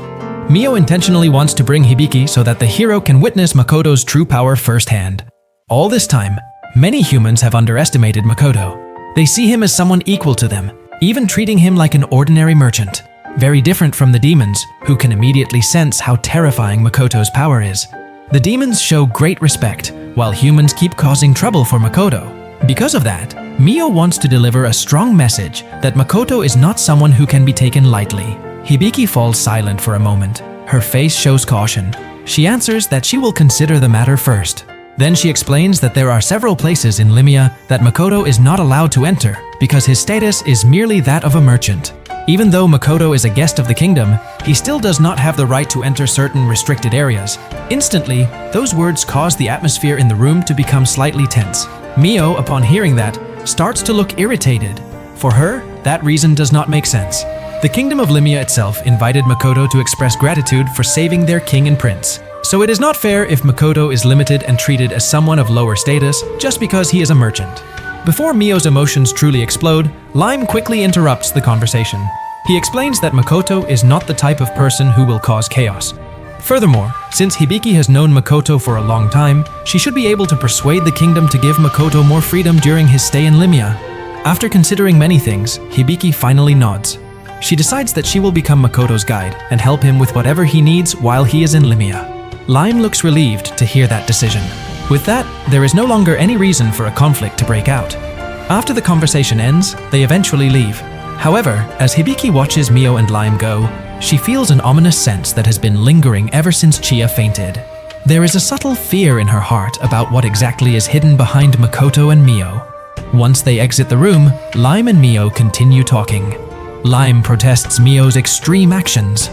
[SPEAKER 1] Mio intentionally wants to bring Hibiki so that the hero can witness Makoto's true power firsthand. All this time, many humans have underestimated Makoto. They see him as someone equal to them, even treating him like an ordinary merchant. Very different from the demons, who can immediately sense how terrifying Makoto's power is. The demons show great respect, while humans keep causing trouble for Makoto. Because of that, Mio wants to deliver a strong message that Makoto is not someone who can be taken lightly. Hibiki falls silent for a moment. Her face shows caution. She answers that she will consider the matter first. Then she explains that there are several places in Limia that Makoto is not allowed to enter because his status is merely that of a merchant. Even though Makoto is a guest of the kingdom, he still does not have the right to enter certain restricted areas. Instantly, those words cause the atmosphere in the room to become slightly tense. Mio, upon hearing that, starts to look irritated. For her, that reason does not make sense. The Kingdom of Limia itself invited Makoto to express gratitude for saving their king and prince. So it is not fair if Makoto is limited and treated as someone of lower status just because he is a merchant. Before Mio's emotions truly explode, Lime quickly interrupts the conversation. He explains that Makoto is not the type of person who will cause chaos. Furthermore, since Hibiki has known Makoto for a long time, she should be able to persuade the kingdom to give Makoto more freedom during his stay in Limia. After considering many things, Hibiki finally nods. She decides that she will become Makoto's guide and help him with whatever he needs while he is in Limia. Lime looks relieved to hear that decision. With that, there is no longer any reason for a conflict to break out. After the conversation ends, they eventually leave. However, as Hibiki watches Mio and Lime go, she feels an ominous sense that has been lingering ever since Chiya fainted. There is a subtle fear in her heart about what exactly is hidden behind Makoto and Mio. Once they exit the room, Lime and Mio continue talking. Lime protests Mio's extreme actions.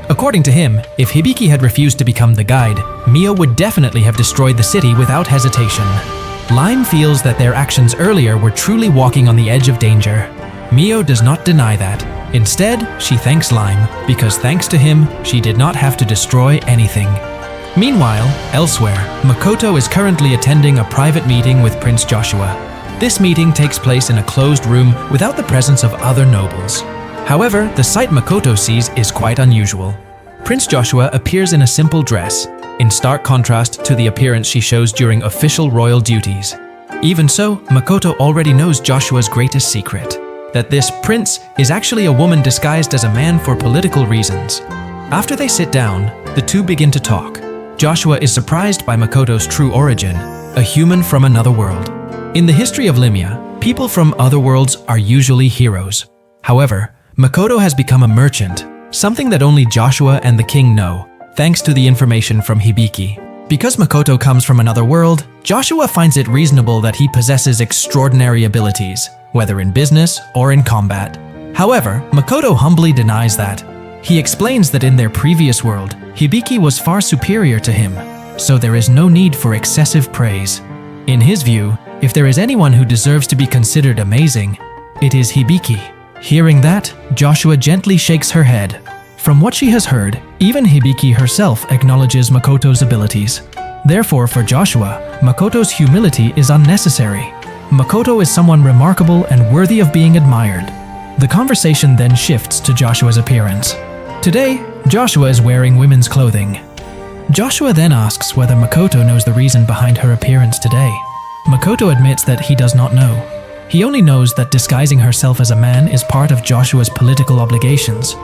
[SPEAKER 1] According to him, if Hibiki had refused to become the guide, Mio would definitely have destroyed the city without hesitation. Lime feels that their actions earlier were truly walking on the edge of danger. Mio does not deny that. Instead, she thanks Lime, because thanks to him, she did not have to destroy anything. Meanwhile, elsewhere, Makoto is currently attending a private meeting with Prince Joshua. This meeting takes place in a closed room without the presence of other nobles. However, the sight Makoto sees is quite unusual. Prince Joshua appears in a simple dress, in stark contrast to the appearance she shows during official royal duties. Even so, Makoto already knows Joshua's greatest secret, that this prince is actually a woman disguised as a man for political reasons. After they sit down, the two begin to talk. Joshua is surprised by Makoto's true origin, a human from another world. In the history of Limia, people from other worlds are usually heroes. However, Makoto has become a merchant, something that only Joshua and the king know, thanks to the information from Hibiki. Because Makoto comes from another world, Joshua finds it reasonable that he possesses extraordinary abilities, whether in business or in combat. However, Makoto humbly denies that. He explains that in their previous world, Hibiki was far superior to him, so there is no need for excessive praise. In his view, if there is anyone who deserves to be considered amazing, it is Hibiki. Hearing that, Joshua gently shakes her head. From what she has heard, even Hibiki herself acknowledges Makoto's abilities. Therefore, for Joshua, Makoto's humility is unnecessary. Makoto is someone remarkable and worthy of being admired. The conversation then shifts to Joshua's appearance. Today, Joshua is wearing women's clothing. Joshua then asks whether Makoto knows the reason behind her appearance today. Makoto admits that he does not know. He only knows that disguising herself as a man is part of Joshua's political obligations.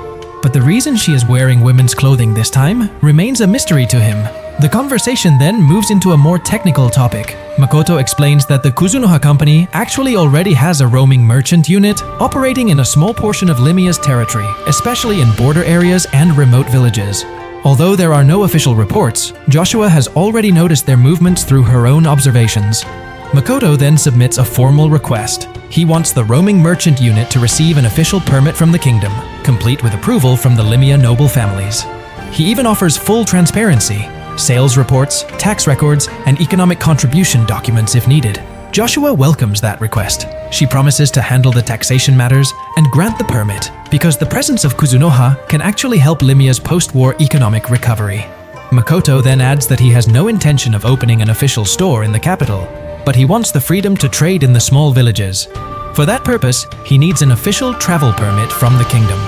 [SPEAKER 1] But the reason she is wearing women's clothing this time remains a mystery to him. The conversation then moves into a more technical topic. Makoto explains that the Kuzunoha company actually already has a roaming merchant unit operating in a small portion of Limia's territory, especially in border areas and remote villages. Although there are no official reports, Joshua has already noticed their movements through her own observations. Makoto then submits a formal request. He wants the roaming merchant unit to receive an official permit from the kingdom, complete with approval from the Limia noble families. He even offers full transparency, sales reports, tax records, and economic contribution documents if needed. Joshua welcomes that request. She promises to handle the taxation matters and grant the permit, because the presence of Kuzunoha can actually help Limia's post-war economic recovery. Makoto then adds that he has no intention of opening an official store in the capital, but he wants the freedom to trade in the small villages. For that purpose, he needs an official travel permit from the kingdom.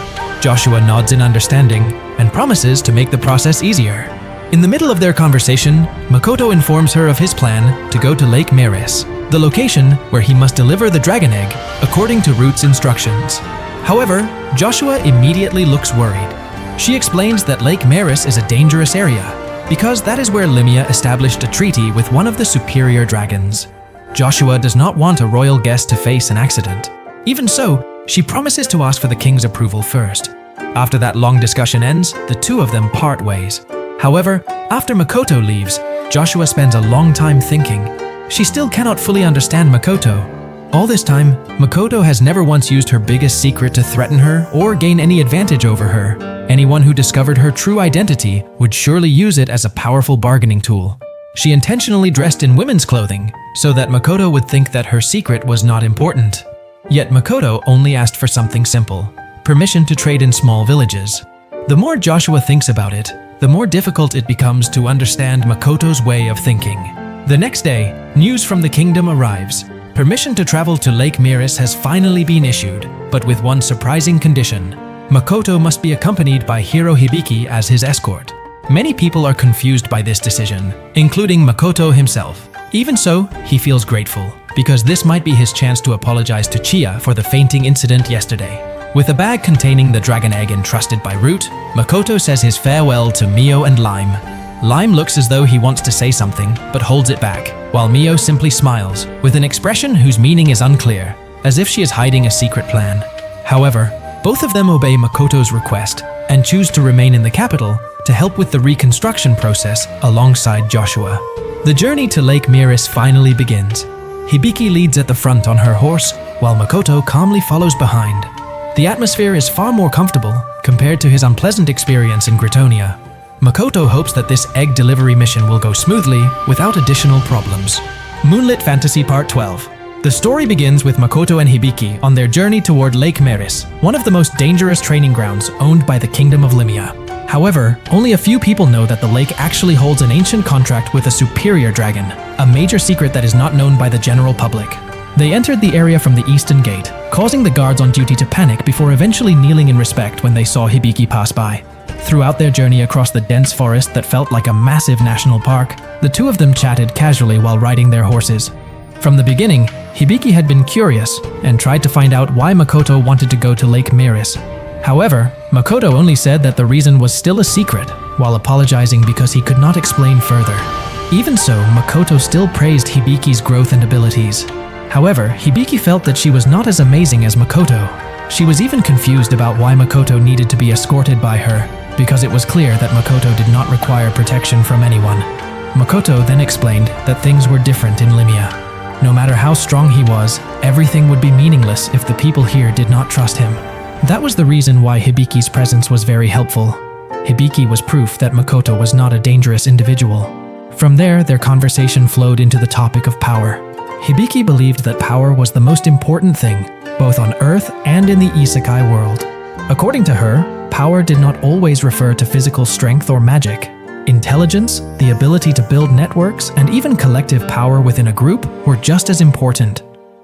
[SPEAKER 1] Joshua nods in understanding and promises to make the process easier. In the middle of their conversation, Makoto informs her of his plan to go to Lake Maris, the location where he must deliver the dragon egg according to Root's instructions. However, Joshua immediately looks worried. She explains that Lake Maris is a dangerous area, because that is where Limia established a treaty with one of the superior dragons. Joshua does not want a royal guest to face an accident. Even so, she promises to ask for the king's approval first. After that long discussion ends, the two of them part ways. However, after Makoto leaves, Joshua spends a long time thinking. She still cannot fully understand Makoto. All this time, Makoto has never once used her biggest secret to threaten her or gain any advantage over her. Anyone who discovered her true identity would surely use it as a powerful bargaining tool. She intentionally dressed in women's clothing so that Makoto would think that her secret was not important. Yet Makoto only asked for something simple: permission to trade in small villages. The more Joshua thinks about it, the more difficult it becomes to understand Makoto's way of thinking. The next day, news from the kingdom arrives. Permission to travel to Lake Miris has finally been issued, but with one surprising condition. Makoto must be accompanied by hero Hibiki as his escort. Many people are confused by this decision, including Makoto himself. Even so, he feels grateful, because this might be his chance to apologize to Chiya for the fainting incident yesterday. With a bag containing the dragon egg entrusted by Root, Makoto says his farewell to Mio and Lime. Lime looks as though he wants to say something, but holds it back, while Mio simply smiles, with an expression whose meaning is unclear, as if she is hiding a secret plan. However, both of them obey Makoto's request and choose to remain in the capital to help with the reconstruction process alongside Joshua. The journey to Lake Miris finally begins. Hibiki leads at the front on her horse, while Makoto calmly follows behind. The atmosphere is far more comfortable compared to his unpleasant experience in Gritonia. Makoto hopes that this egg delivery mission will go smoothly without additional problems. Moonlit Fantasy Part 12. The story begins with Makoto and Hibiki on their journey toward Lake Miris, one of the most dangerous training grounds owned by the Kingdom of Limia. However, only a few people know that the lake actually holds an ancient contract with a superior dragon, a major secret that is not known by the general public. They entered the area from the eastern gate, causing the guards on duty to panic before eventually kneeling in respect when they saw Hibiki pass by. Throughout their journey across the dense forest that felt like a massive national park, the two of them chatted casually while riding their horses. From the beginning, Hibiki had been curious and tried to find out why Makoto wanted to go to Lake Miris. However, Makoto only said that the reason was still a secret, while apologizing because he could not explain further. Even so, Makoto still praised Hibiki's growth and abilities. However, Hibiki felt that she was not as amazing as Makoto. She was even confused about why Makoto needed to be escorted by her, because it was clear that Makoto did not require protection from anyone. Makoto then explained that things were different in Limia. No matter how strong he was, everything would be meaningless if the people here did not trust him. That was the reason why Hibiki's presence was very helpful. Hibiki was proof that Makoto was not a dangerous individual. From there, their conversation flowed into the topic of power. Hibiki believed that power was the most important thing, both on Earth and in the isekai world. According to her, power did not always refer to physical strength or magic. Intelligence, the ability to build networks, and even collective power within a group were just as important.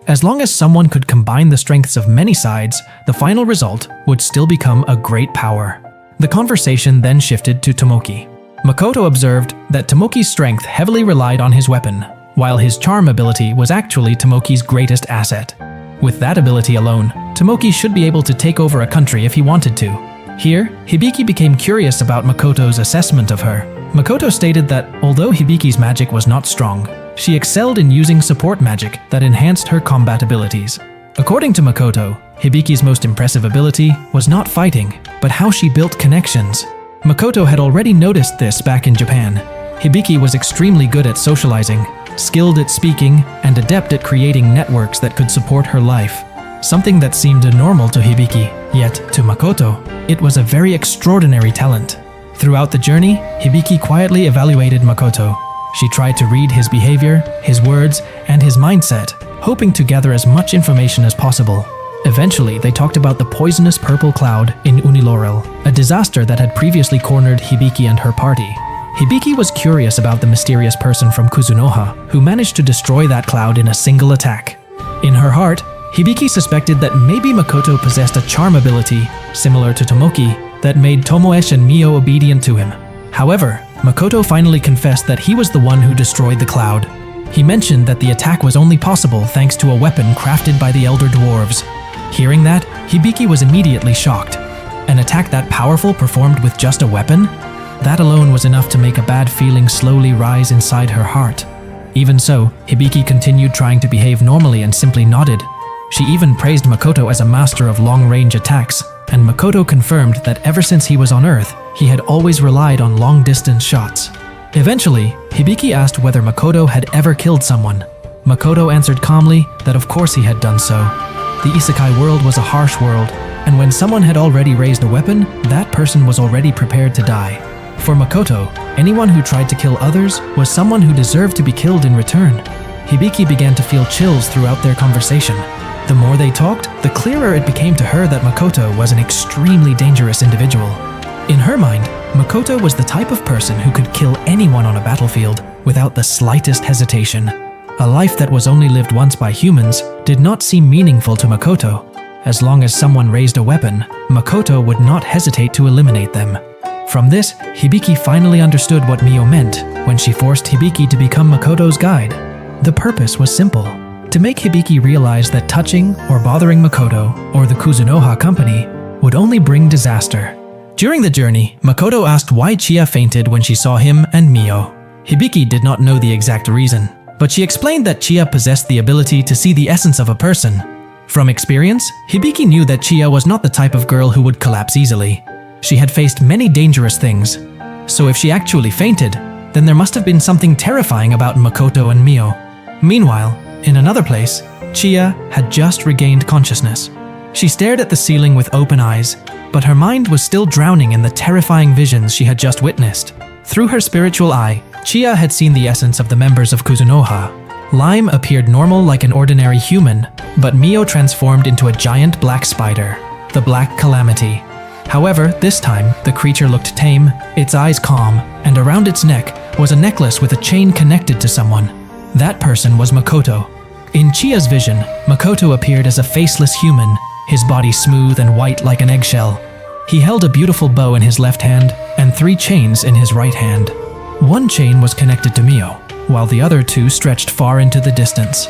[SPEAKER 1] As long as someone could combine the strengths of many sides, the final result would still become a great power. The conversation then shifted to Tomoki. Makoto observed that Tomoki's strength heavily relied on his weapon, while his charm ability was actually Tomoki's greatest asset. With that ability alone, Tomoki should be able to take over a country if he wanted to. Here, Hibiki became curious about Makoto's assessment of her. Makoto stated that although Hibiki's magic was not strong, she excelled in using support magic that enhanced her combat abilities. According to Makoto, Hibiki's most impressive ability was not fighting, but how she built connections. Makoto had already noticed this back in Japan. Hibiki was extremely good at socializing, skilled at speaking, and adept at creating networks that could support her life. Something that seemed normal to Hibiki, yet to Makoto, it was a very extraordinary talent. Throughout the journey, Hibiki quietly evaluated Makoto. She tried to read his behavior, his words, and his mindset, hoping to gather as much information as possible. Eventually, they talked about the poisonous purple cloud in Unilaurel, a disaster that had previously cornered Hibiki and her party. Hibiki was curious about the mysterious person from Kuzunoha who managed to destroy that cloud in a single attack. In her heart, Hibiki suspected that maybe Makoto possessed a charm ability, similar to Tomoki, that made Tomoe and Mio obedient to him. However, Makoto finally confessed that he was the one who destroyed the cloud. He mentioned that the attack was only possible thanks to a weapon crafted by the Elder Dwarves. Hearing that, Hibiki was immediately shocked. An attack that powerful performed with just a weapon? That alone was enough to make a bad feeling slowly rise inside her heart. Even so, Hibiki continued trying to behave normally and simply nodded. She even praised Makoto as a master of long-range attacks, and Makoto confirmed that ever since he was on Earth, he had always relied on long-distance shots. Eventually, Hibiki asked whether Makoto had ever killed someone. Makoto answered calmly that of course he had done so. The isekai world was a harsh world, and when someone had already raised a weapon, that person was already prepared to die. For Makoto, anyone who tried to kill others was someone who deserved to be killed in return. Hibiki began to feel chills throughout their conversation. The more they talked, the clearer it became to her that Makoto was an extremely dangerous individual. In her mind, Makoto was the type of person who could kill anyone on a battlefield without the slightest hesitation. A life that was only lived once by humans did not seem meaningful to Makoto. As long as someone raised a weapon, Makoto would not hesitate to eliminate them. From this, Hibiki finally understood what Mio meant when she forced Hibiki to become Makoto's guide. The purpose was simple: to make Hibiki realize that touching or bothering Makoto or the Kuzunoha company would only bring disaster. During the journey, Makoto asked why Chiya fainted when she saw him and Mio. Hibiki did not know the exact reason, but she explained that Chiya possessed the ability to see the essence of a person. From experience, Hibiki knew that Chiya was not the type of girl who would collapse easily. She had faced many dangerous things, so if she actually fainted, then there must have been something terrifying about Makoto and Mio. Meanwhile, in another place, Chiya had just regained consciousness. She stared at the ceiling with open eyes, but her mind was still drowning in the terrifying visions she had just witnessed. Through her spiritual eye, Chiya had seen the essence of the members of Kuzunoha. Lime appeared normal like an ordinary human, but Mio transformed into a giant black spider, the Black Calamity. However, this time, the creature looked tame, its eyes calm, and around its neck was a necklace with a chain connected to someone. That person was Makoto. In Chiya's vision, Makoto appeared as a faceless human, his body smooth and white like an eggshell. He held a beautiful bow in his left hand and 3 chains in his right hand. One chain was connected to Mio, while the other 2 stretched far into the distance.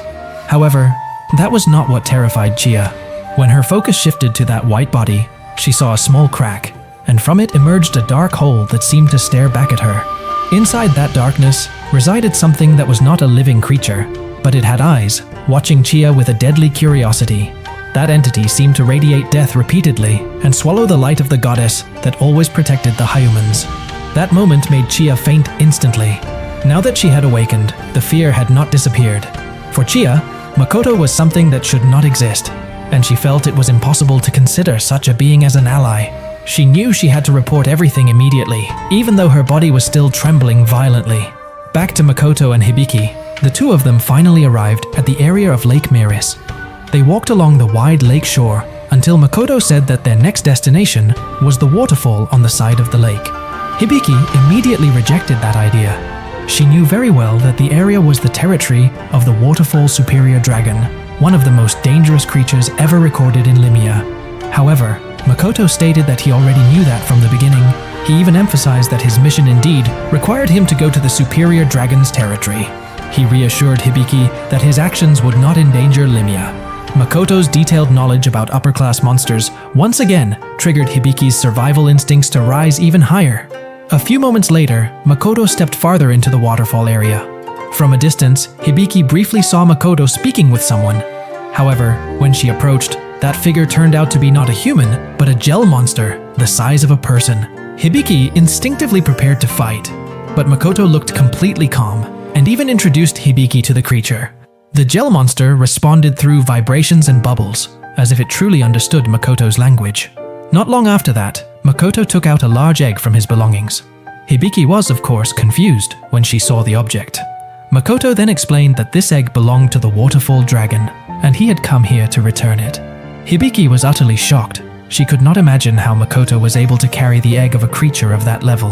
[SPEAKER 1] However, that was not what terrified Chiya. When her focus shifted to that white body, she saw a small crack, and from it emerged a dark hole that seemed to stare back at her. Inside that darkness resided something that was not a living creature, but it had eyes, watching Chiya with a deadly curiosity. That entity seemed to radiate death repeatedly and swallow the light of the goddess that always protected the humans. That moment made Chiya faint instantly. Now that she had awakened, the fear had not disappeared. For Chiya, Makoto was something that should not exist, and she felt it was impossible to consider such a being as an ally. She knew she had to report everything immediately, even though her body was still trembling violently. Back to Makoto and Hibiki, the 2 of them finally arrived at the area of Lake Miris. They walked along the wide lake shore until Makoto said that their next destination was the waterfall on the side of the lake. Hibiki immediately rejected that idea. She knew very well that the area was the territory of the Waterfall Superior Dragon, one of the most dangerous creatures ever recorded in Limia. However, Makoto stated that he already knew that from the beginning. He even emphasized that his mission indeed required him to go to the Superior Dragon's territory. He reassured Hibiki that his actions would not endanger Limia. Makoto's detailed knowledge about upper-class monsters once again triggered Hibiki's survival instincts to rise even higher. A few moments later, Makoto stepped farther into the waterfall area. From a distance, Hibiki briefly saw Makoto speaking with someone. However, when she approached, that figure turned out to be not a human, but a gel monster, the size of a person. Hibiki instinctively prepared to fight, but Makoto looked completely calm, and even introduced Hibiki to the creature. The gel monster responded through vibrations and bubbles, as if it truly understood Makoto's language. Not long after that, Makoto took out a large egg from his belongings. Hibiki was, of course, confused when she saw the object. Makoto then explained that this egg belonged to the Waterfall Dragon, and he had come here to return it. Hibiki was utterly shocked. She could not imagine how Makoto was able to carry the egg of a creature of that level.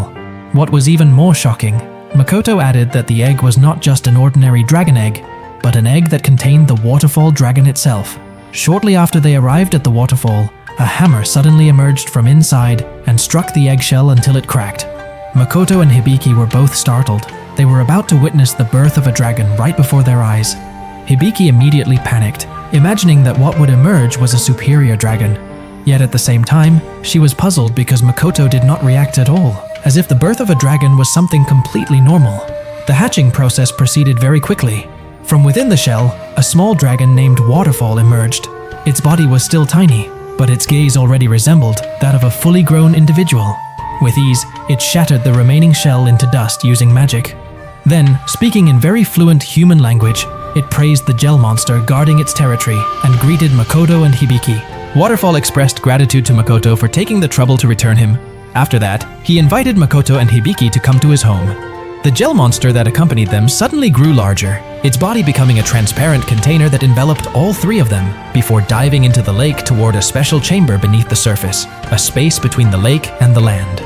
[SPEAKER 1] What was even more shocking, Makoto added that the egg was not just an ordinary dragon egg, but an egg that contained the Waterfall Dragon itself. Shortly after they arrived at the waterfall, a hammer suddenly emerged from inside and struck the eggshell until it cracked. Makoto and Hibiki were both startled. They were about to witness the birth of a dragon right before their eyes. Hibiki immediately panicked, imagining that what would emerge was a superior dragon. Yet at the same time, she was puzzled because Makoto did not react at all, as if the birth of a dragon was something completely normal. The hatching process proceeded very quickly. From within the shell, a small dragon named Waterfall emerged. Its body was still tiny, but its gaze already resembled that of a fully grown individual. With ease, it shattered the remaining shell into dust using magic. Then, speaking in very fluent human language, it praised the gel monster guarding its territory and greeted Makoto and Hibiki. Waterfall expressed gratitude to Makoto for taking the trouble to return him. After that, he invited Makoto and Hibiki to come to his home. The gel monster that accompanied them suddenly grew larger, its body becoming a transparent container that enveloped all 3 of them before diving into the lake toward a special chamber beneath the surface, a space between the lake and the land.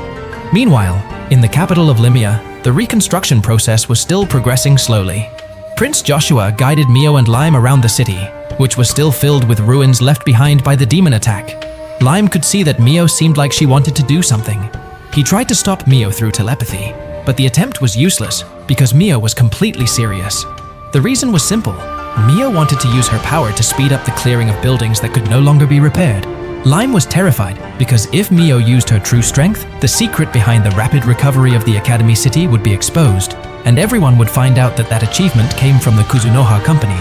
[SPEAKER 1] Meanwhile, in the capital of Limia, the reconstruction process was still progressing slowly. Prince Joshua guided Mio and Lime around the city, which was still filled with ruins left behind by the demon attack. Lime could see that Mio seemed like she wanted to do something. He tried to stop Mio through telepathy, but the attempt was useless because Mio was completely serious. The reason was simple. Mio wanted to use her power to speed up the clearing of buildings that could no longer be repaired. Lime was terrified because if Mio used her true strength, the secret behind the rapid recovery of the Academy City would be exposed, and everyone would find out that that achievement came from the Kuzunoha company.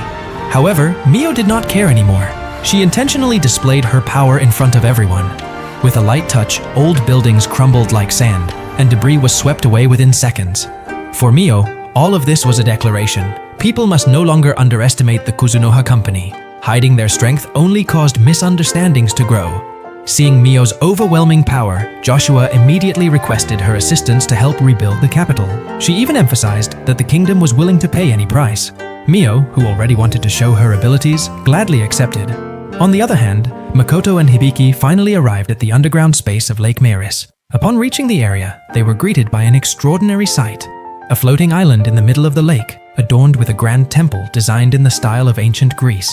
[SPEAKER 1] However, Mio did not care anymore. She intentionally displayed her power in front of everyone. With a light touch, old buildings crumbled like sand, and debris was swept away within seconds. For Mio, all of this was a declaration. People must no longer underestimate the Kuzunoha company. Hiding their strength only caused misunderstandings to grow. Seeing Mio's overwhelming power, Joshua immediately requested her assistance to help rebuild the capital. She even emphasized that the kingdom was willing to pay any price. Mio, who already wanted to show her abilities, gladly accepted. On the other hand, Makoto and Hibiki finally arrived at the underground space of Lake Maris. Upon reaching the area, they were greeted by an extraordinary sight. A floating island in the middle of the lake, adorned with a grand temple designed in the style of ancient Greece.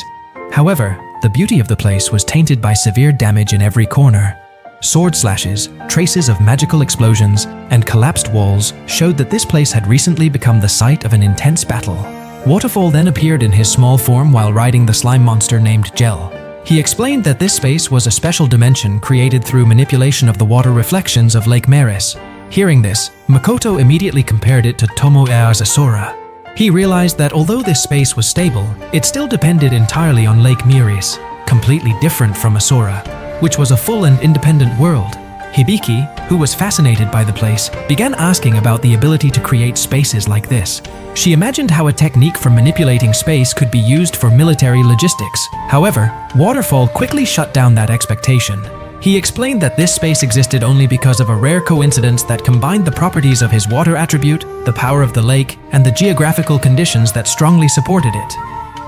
[SPEAKER 1] However, the beauty of the place was tainted by severe damage in every corner. Sword slashes, traces of magical explosions, and collapsed walls showed that this place had recently become the site of an intense battle. Waterfall then appeared in his small form while riding the slime monster named Gel. He explained that this space was a special dimension created through manipulation of the water reflections of Lake Maris. Hearing this, Makoto immediately compared it to Tomoe's Asora. He realized that although this space was stable, it still depended entirely on Lake Maris, completely different from Asora, which was a full and independent world. Hibiki, who was fascinated by the place, began asking about the ability to create spaces like this. She imagined how a technique for manipulating space could be used for military logistics. However, Waterfall quickly shut down that expectation. He explained that this space existed only because of a rare coincidence that combined the properties of his water attribute, the power of the lake, and the geographical conditions that strongly supported it.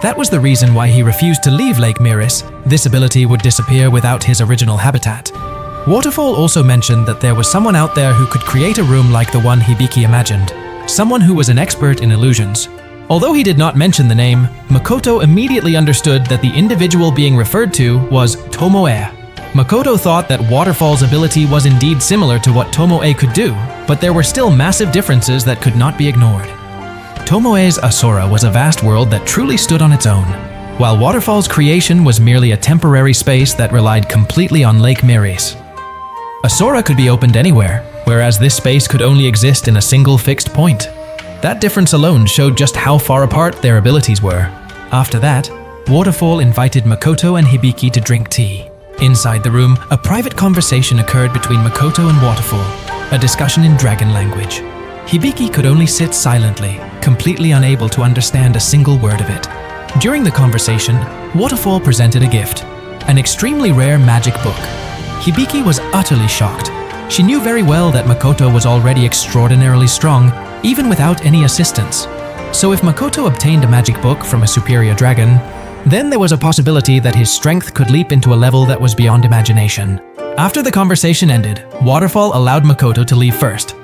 [SPEAKER 1] That was the reason why he refused to leave Lake Maris. This ability would disappear without his original habitat. Waterfall also mentioned that there was someone out there who could create a room like the one Hibiki imagined, someone who was an expert in illusions. Although he did not mention the name, Makoto immediately understood that the individual being referred to was Tomoe. Makoto thought that Waterfall's ability was indeed similar to what Tomoe could do, but there were still massive differences that could not be ignored. Tomoe's Asora was a vast world that truly stood on its own, while Waterfall's creation was merely a temporary space that relied completely on Lake Maris. Asora could be opened anywhere, whereas this space could only exist in a single fixed point. That difference alone showed just how far apart their abilities were. After that, Waterfall invited Makoto and Hibiki to drink tea. Inside the room, a private conversation occurred between Makoto and Waterfall, a discussion in dragon language. Hibiki could only sit silently, completely unable to understand a single word of it. During the conversation, Waterfall presented a gift, an extremely rare magic book. Hibiki was utterly shocked. She knew very well that Makoto was already extraordinarily strong, even without any assistance. So if Makoto obtained a magic book from a superior dragon, then there was a possibility that his strength could leap into a level that was beyond imagination. After the conversation ended, Waterfall allowed Makoto to leave first.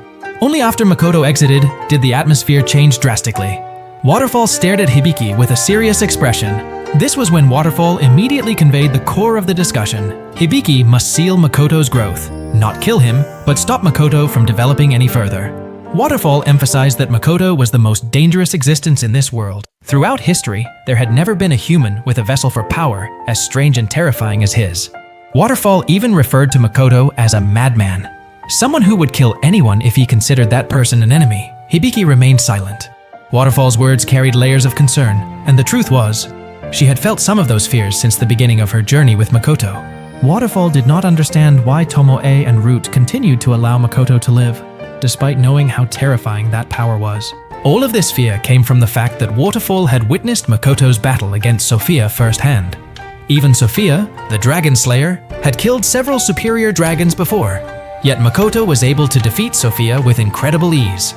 [SPEAKER 1] Only after Makoto exited did the atmosphere change drastically. Waterfall stared at Hibiki with a serious expression. This was when Waterfall immediately conveyed the core of the discussion. Hibiki must seal Makoto's growth, not kill him, but stop Makoto from developing any further. Waterfall emphasized that Makoto was the most dangerous existence in this world. Throughout history, there had never been a human with a vessel for power as strange and terrifying as his. Waterfall even referred to Makoto as a madman, someone who would kill anyone if he considered that person an enemy. Hibiki remained silent. Waterfall's words carried layers of concern, and the truth was, she had felt some of those fears since the beginning of her journey with Makoto. Waterfall did not understand why Tomoe and Root continued to allow Makoto to live, despite knowing how terrifying that power was. All of this fear came from the fact that Waterfall had witnessed Makoto's battle against Sophia firsthand. Even Sophia, the Dragon Slayer, had killed several superior dragons before, yet Makoto was able to defeat Sophia with incredible ease.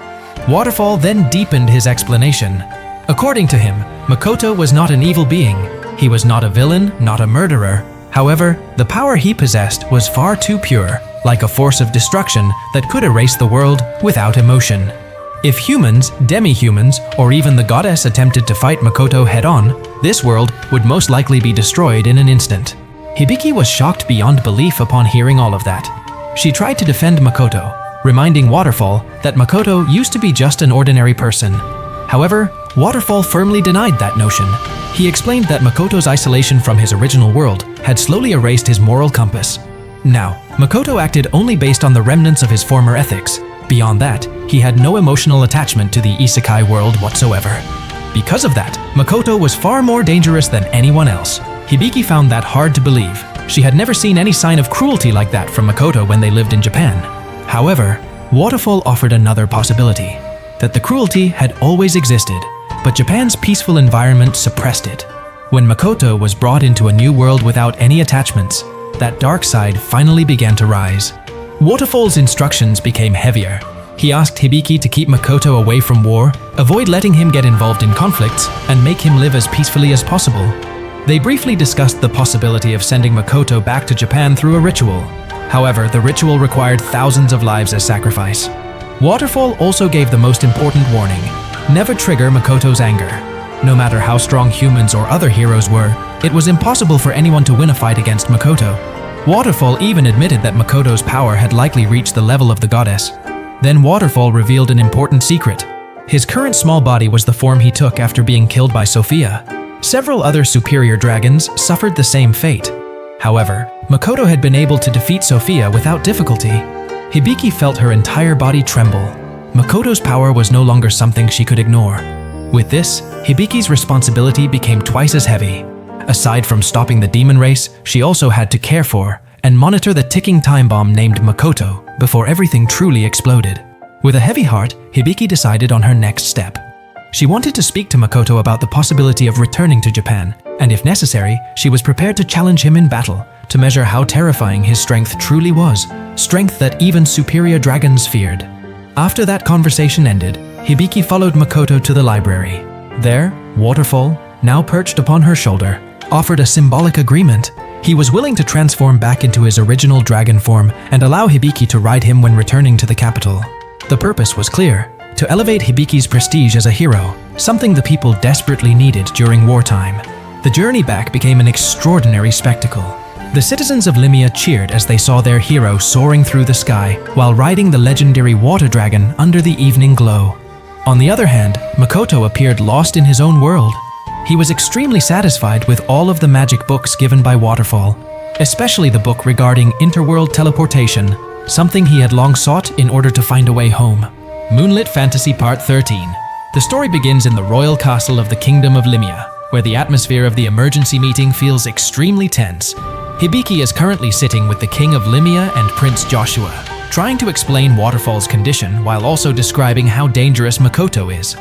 [SPEAKER 1] Waterfall then deepened his explanation. According to him, Makoto was not an evil being. He was not a villain, not a murderer. However, the power he possessed was far too pure, like a force of destruction that could erase the world without emotion. If humans, demi-humans, or even the goddess attempted to fight Makoto head-on, this world would most likely be destroyed in an instant. Hibiki was shocked beyond belief upon hearing all of that. She tried to defend Makoto, reminding Waterfall that Makoto used to be just an ordinary person. However, Waterfall firmly denied that notion. He explained that Makoto's isolation from his original world had slowly erased his moral compass. Now, Makoto acted only based on the remnants of his former ethics. Beyond that, he had no emotional attachment to the isekai world whatsoever. Because of that, Makoto was far more dangerous than anyone else. Hibiki found that hard to believe. She had never seen any sign of cruelty like that from Makoto when they lived in Japan. However, Waterfall offered another possibility, that the cruelty had always existed, but Japan's peaceful environment suppressed it. When Makoto was brought into a new world without any attachments, that dark side finally began to rise. Waterfall's instructions became heavier. He asked Hibiki to keep Makoto away from war, avoid letting him get involved in conflicts, and make him live as peacefully as possible. They briefly discussed the possibility of sending Makoto back to Japan through a ritual. However, the ritual required thousands of lives as sacrifice. Waterfall also gave the most important warning: never trigger Makoto's anger. No matter how strong humans or other heroes were, it was impossible for anyone to win a fight against Makoto. Waterfall even admitted that Makoto's power had likely reached the level of the goddess. Then Waterfall revealed an important secret. His current small body was the form he took after being killed by Sophia. Several other superior dragons suffered the same fate. However, Makoto had been able to defeat Sophia without difficulty. Hibiki felt her entire body tremble. Makoto's power was no longer something she could ignore. With this, Hibiki's responsibility became twice as heavy. Aside from stopping the demon race, she also had to care for and monitor the ticking time bomb named Makoto before everything truly exploded. With a heavy heart, Hibiki decided on her next step. She wanted to speak to Makoto about the possibility of returning to Japan, and if necessary, she was prepared to challenge him in battle to measure how terrifying his strength truly was, strength that even superior dragons feared. After that conversation ended, Hibiki followed Makoto to the library. There, Waterfall, now perched upon her shoulder, offered a symbolic agreement. He was willing to transform back into his original dragon form and allow Hibiki to ride him when returning to the capital. The purpose was clear: to elevate Hibiki's prestige as a hero, something the people desperately needed during wartime. The journey back became an extraordinary spectacle. The citizens of Limia cheered as they saw their hero soaring through the sky while riding the legendary water dragon under the evening glow. On the other hand, Makoto appeared lost in his own world. He was extremely satisfied with all of the magic books given by Waterfall, especially the book regarding interworld teleportation, something he had long sought in order to find a way home. Moonlit Fantasy Part 13. The story begins in the royal castle of the Kingdom of Limia, where the atmosphere of the emergency meeting feels extremely tense. Hibiki is currently sitting with the King of Limia and Prince Joshua, trying to explain Waterfall's condition while also describing how dangerous Makoto is.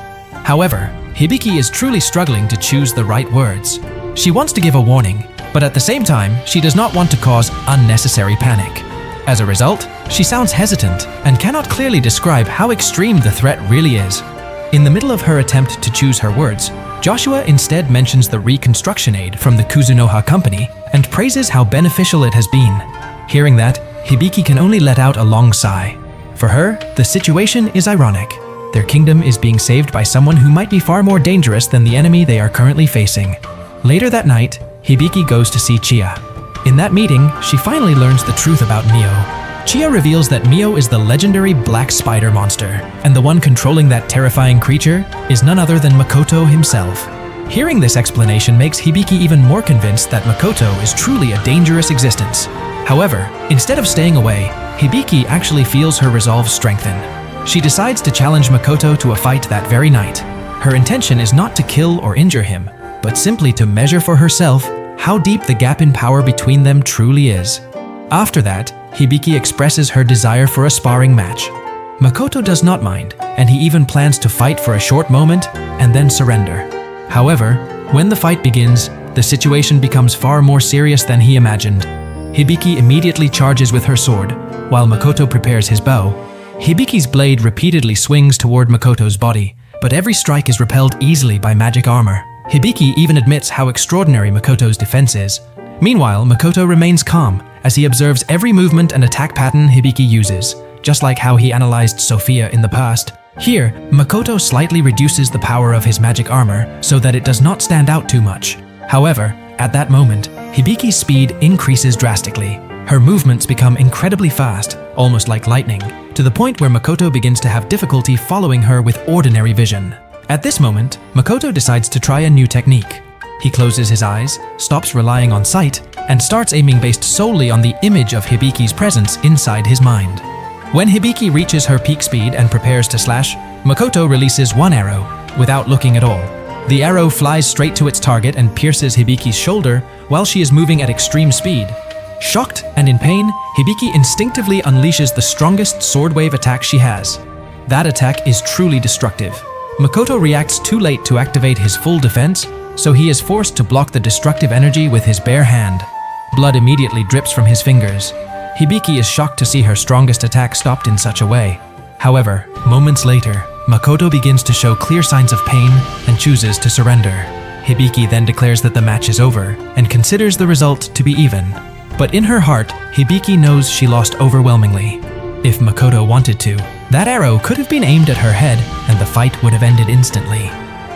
[SPEAKER 1] However, Hibiki is truly struggling to choose the right words. She wants to give a warning, but at the same time, she does not want to cause unnecessary panic. As a result, she sounds hesitant and cannot clearly describe how extreme the threat really is. In the middle of her attempt to choose her words, Joshua instead mentions the reconstruction aid from the Kuzunoha company and praises how beneficial it has been. Hearing that, Hibiki can only let out a long sigh. For her, the situation is ironic. Their kingdom is being saved by someone who might be far more dangerous than the enemy they are currently facing. Later that night, Hibiki goes to see Chiya. In that meeting, she finally learns the truth about Mio. Chiya reveals that Mio is the legendary black spider monster, and the one controlling that terrifying creature is none other than Makoto himself. Hearing this explanation makes Hibiki even more convinced that Makoto is truly a dangerous existence. However, instead of staying away, Hibiki actually feels her resolve strengthen. She decides to challenge Makoto to a fight that very night. Her intention is not to kill or injure him, but simply to measure for herself how deep the gap in power between them truly is. After that, Hibiki expresses her desire for a sparring match. Makoto does not mind, and he even plans to fight for a short moment and then surrender. However, when the fight begins, the situation becomes far more serious than he imagined. Hibiki immediately charges with her sword, while Makoto prepares his bow. Hibiki's blade repeatedly swings toward Makoto's body, but every strike is repelled easily by magic armor. Hibiki even admits how extraordinary Makoto's defense is. Meanwhile, Makoto remains calm as he observes every movement and attack pattern Hibiki uses, just like how he analyzed Sophia in the past. Here, Makoto slightly reduces the power of his magic armor so that it does not stand out too much. However, at that moment, Hibiki's speed increases drastically. Her movements become incredibly fast, almost like lightning, to the point where Makoto begins to have difficulty following her with ordinary vision. At this moment, Makoto decides to try a new technique. He closes his eyes, stops relying on sight, and starts aiming based solely on the image of Hibiki's presence inside his mind. When Hibiki reaches her peak speed and prepares to slash, Makoto releases one arrow, without looking at all. The arrow flies straight to its target and pierces Hibiki's shoulder while she is moving at extreme speed. Shocked and in pain, Hibiki instinctively unleashes the strongest sword wave attack she has. That attack is truly destructive. Makoto reacts too late to activate his full defense, so he is forced to block the destructive energy with his bare hand. Blood immediately drips from his fingers. Hibiki is shocked to see her strongest attack stopped in such a way. However, moments later, Makoto begins to show clear signs of pain and chooses to surrender. Hibiki then declares that the match is over and considers the result to be even. But in her heart, Hibiki knows she lost overwhelmingly. If Makoto wanted to, that arrow could have been aimed at her head and the fight would have ended instantly.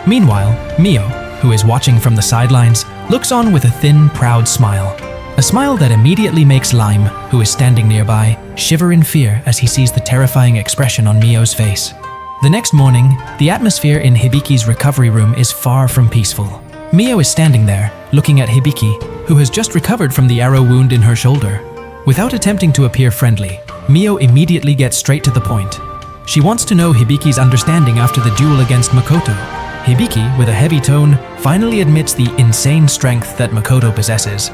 [SPEAKER 1] Meanwhile, Mio, who is watching from the sidelines, looks on with a thin, proud smile. A smile that immediately makes Lime, who is standing nearby, shiver in fear as he sees the terrifying expression on Mio's face. The next morning, the atmosphere in Hibiki's recovery room is far from peaceful. Mio is standing there, looking at Hibiki, who has just recovered from the arrow wound in her shoulder. Without attempting to appear friendly, Mio immediately gets straight to the point. She wants to know Hibiki's understanding after the duel against Makoto. Hibiki, with a heavy tone, finally admits the insane strength that Makoto possesses.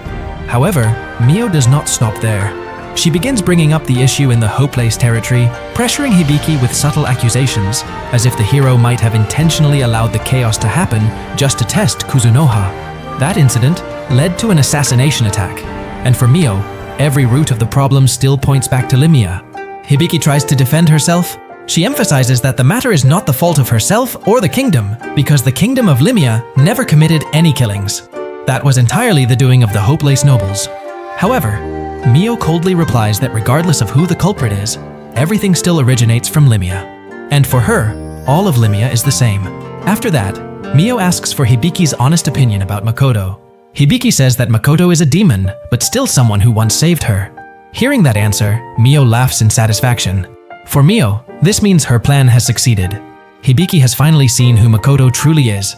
[SPEAKER 1] However, Mio does not stop there. She begins bringing up the issue in the Hopelace territory, pressuring Hibiki with subtle accusations, as if the hero might have intentionally allowed the chaos to happen just to test Kuzunoha. That incident led to an assassination attack, and for Mio, every root of the problem still points back to Limia. Hibiki tries to defend herself. She emphasizes that the matter is not the fault of herself or the kingdom, because the Kingdom of Limia never committed any killings. That was entirely the doing of the Hopelace nobles. However, Mio coldly replies that regardless of who the culprit is, everything still originates from Limia. And for her, all of Limia is the same. After that, Mio asks for Hibiki's honest opinion about Makoto. Hibiki says that Makoto is a demon, but still someone who once saved her. Hearing that answer, Mio laughs in satisfaction. For Mio, this means her plan has succeeded. Hibiki has finally seen who Makoto truly is.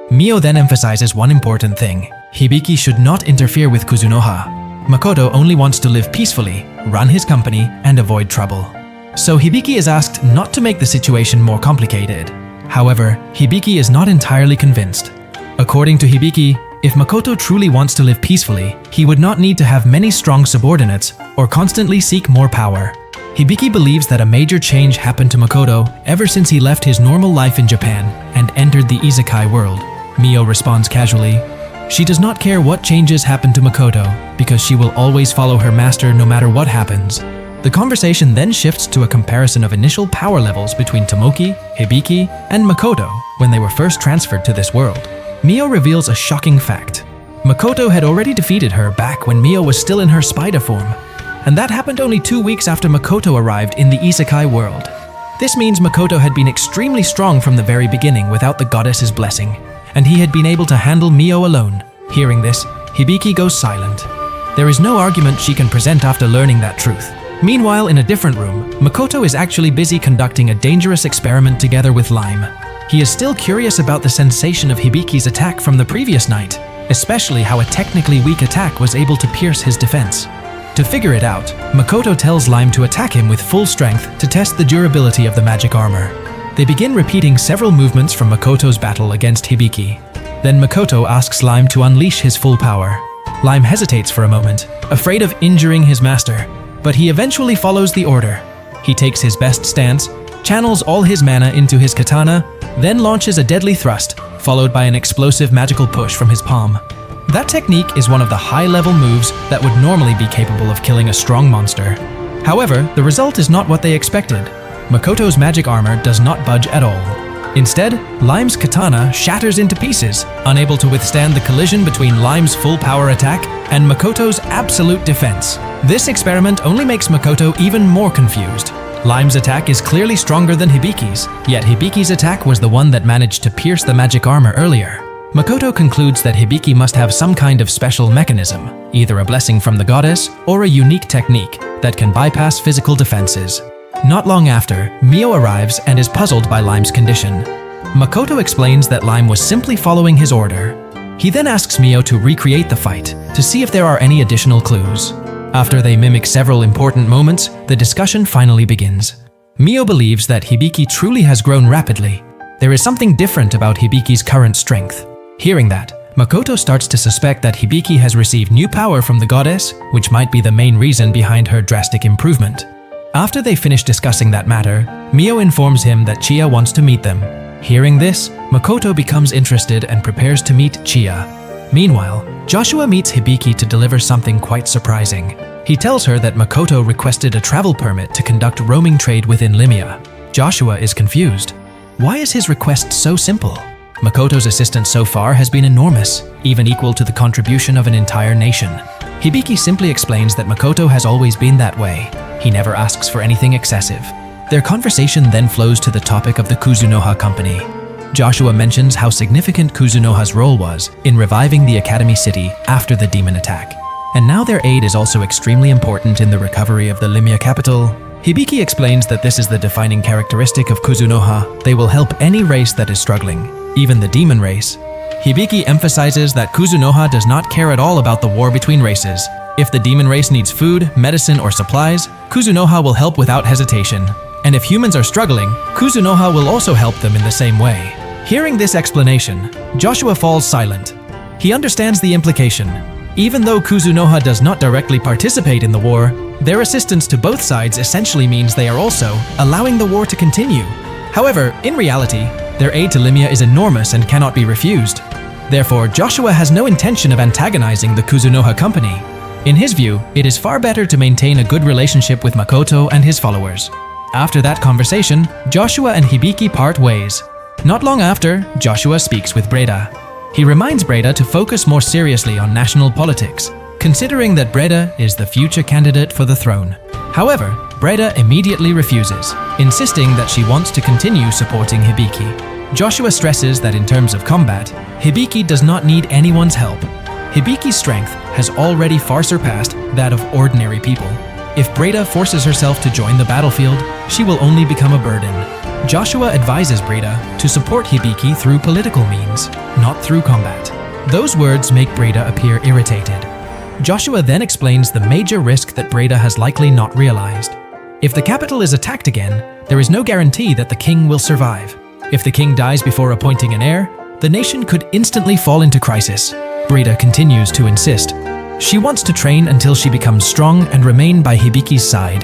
[SPEAKER 1] Mio then emphasizes one important thing. Hibiki should not interfere with Kuzunoha. Makoto only wants to live peacefully, run his company, and avoid trouble. So Hibiki is asked not to make the situation more complicated. However, Hibiki is not entirely convinced. According to Hibiki, if Makoto truly wants to live peacefully, he would not need to have many strong subordinates or constantly seek more power. Hibiki believes that a major change happened to Makoto ever since he left his normal life in Japan and entered the isekai world. Mio responds casually. She does not care what changes happen to Makoto because she will always follow her master no matter what happens. The conversation then shifts to a comparison of initial power levels between Tomoki, Hibiki, and Makoto when they were first transferred to this world. Mio reveals a shocking fact. Makoto had already defeated her back when Mio was still in her spider form, and that happened only 2 weeks after Makoto arrived in the isekai world. This means Makoto had been extremely strong from the very beginning without the goddess's blessing, and he had been able to handle Mio alone. Hearing this, Hibiki goes silent. There is no argument she can present after learning that truth. Meanwhile, in a different room, Makoto is actually busy conducting a dangerous experiment together with Lime. He is still curious about the sensation of Hibiki's attack from the previous night, especially how a technically weak attack was able to pierce his defense. To figure it out, Makoto tells Lime to attack him with full strength to test the durability of the magic armor. They begin repeating several movements from Makoto's battle against Hibiki. Then Makoto asks Lime to unleash his full power. Lime hesitates for a moment, afraid of injuring his master, but he eventually follows the order. He takes his best stance, channels all his mana into his katana, then launches a deadly thrust, followed by an explosive magical push from his palm. That technique is one of the high-level moves that would normally be capable of killing a strong monster. However, the result is not what they expected. Makoto's magic armor does not budge at all. Instead, Lime's katana shatters into pieces, unable to withstand the collision between Lime's full-power attack and Makoto's absolute defense. This experiment only makes Makoto even more confused. Lime's attack is clearly stronger than Hibiki's, yet Hibiki's attack was the one that managed to pierce the magic armor earlier. Makoto concludes that Hibiki must have some kind of special mechanism, either a blessing from the goddess or a unique technique that can bypass physical defenses. Not long after, Mio arrives and is puzzled by Lime's condition. Makoto explains that Lime was simply following his order. He then asks Mio to recreate the fight to see if there are any additional clues. After they mimic several important moments, the discussion finally begins. Mio believes that Hibiki truly has grown rapidly. There is something different about Hibiki's current strength. Hearing that, Makoto starts to suspect that Hibiki has received new power from the goddess, which might be the main reason behind her drastic improvement. After they finish discussing that matter, Mio informs him that Chiya wants to meet them. Hearing this, Makoto becomes interested and prepares to meet Chiya. Meanwhile, Joshua meets Hibiki to deliver something quite surprising. He tells her that Makoto requested a travel permit to conduct roaming trade within Limia. Joshua is confused. Why is his request so simple? Makoto's assistance so far has been enormous, even equal to the contribution of an entire nation. Hibiki simply explains that Makoto has always been that way. He never asks for anything excessive. Their conversation then flows to the topic of the Kuzunoha company. Joshua mentions how significant Kuzunoha's role was in reviving the Academy City after the demon attack. And now their aid is also extremely important in the recovery of the Limia capital. Hibiki explains that this is the defining characteristic of Kuzunoha. They will help any race that is struggling, even the demon race. Hibiki emphasizes that Kuzunoha does not care at all about the war between races. If the demon race needs food, medicine, or supplies, Kuzunoha will help without hesitation. And if humans are struggling, Kuzunoha will also help them in the same way. Hearing this explanation, Joshua falls silent. He understands the implication. Even though Kuzunoha does not directly participate in the war, their assistance to both sides essentially means they are also allowing the war to continue. However, in reality, their aid to Limia is enormous and cannot be refused. Therefore, Joshua has no intention of antagonizing the Kuzunoha company. In his view, it is far better to maintain a good relationship with Makoto and his followers. After that conversation, Joshua and Hibiki part ways. Not long after, Joshua speaks with Breda. He reminds Breda to focus more seriously on national politics, considering that Breda is the future candidate for the throne. However, Breda immediately refuses, insisting that she wants to continue supporting Hibiki. Joshua stresses that in terms of combat, Hibiki does not need anyone's help. Hibiki's strength has already far surpassed that of ordinary people. If Breda forces herself to join the battlefield, she will only become a burden. Joshua advises Breda to support Hibiki through political means, not through combat. Those words make Breda appear irritated. Joshua then explains the major risk that Breda has likely not realized. If the capital is attacked again, there is no guarantee that the king will survive. If the king dies before appointing an heir, the nation could instantly fall into crisis. Breda continues to insist. She wants to train until she becomes strong and remain by Hibiki's side.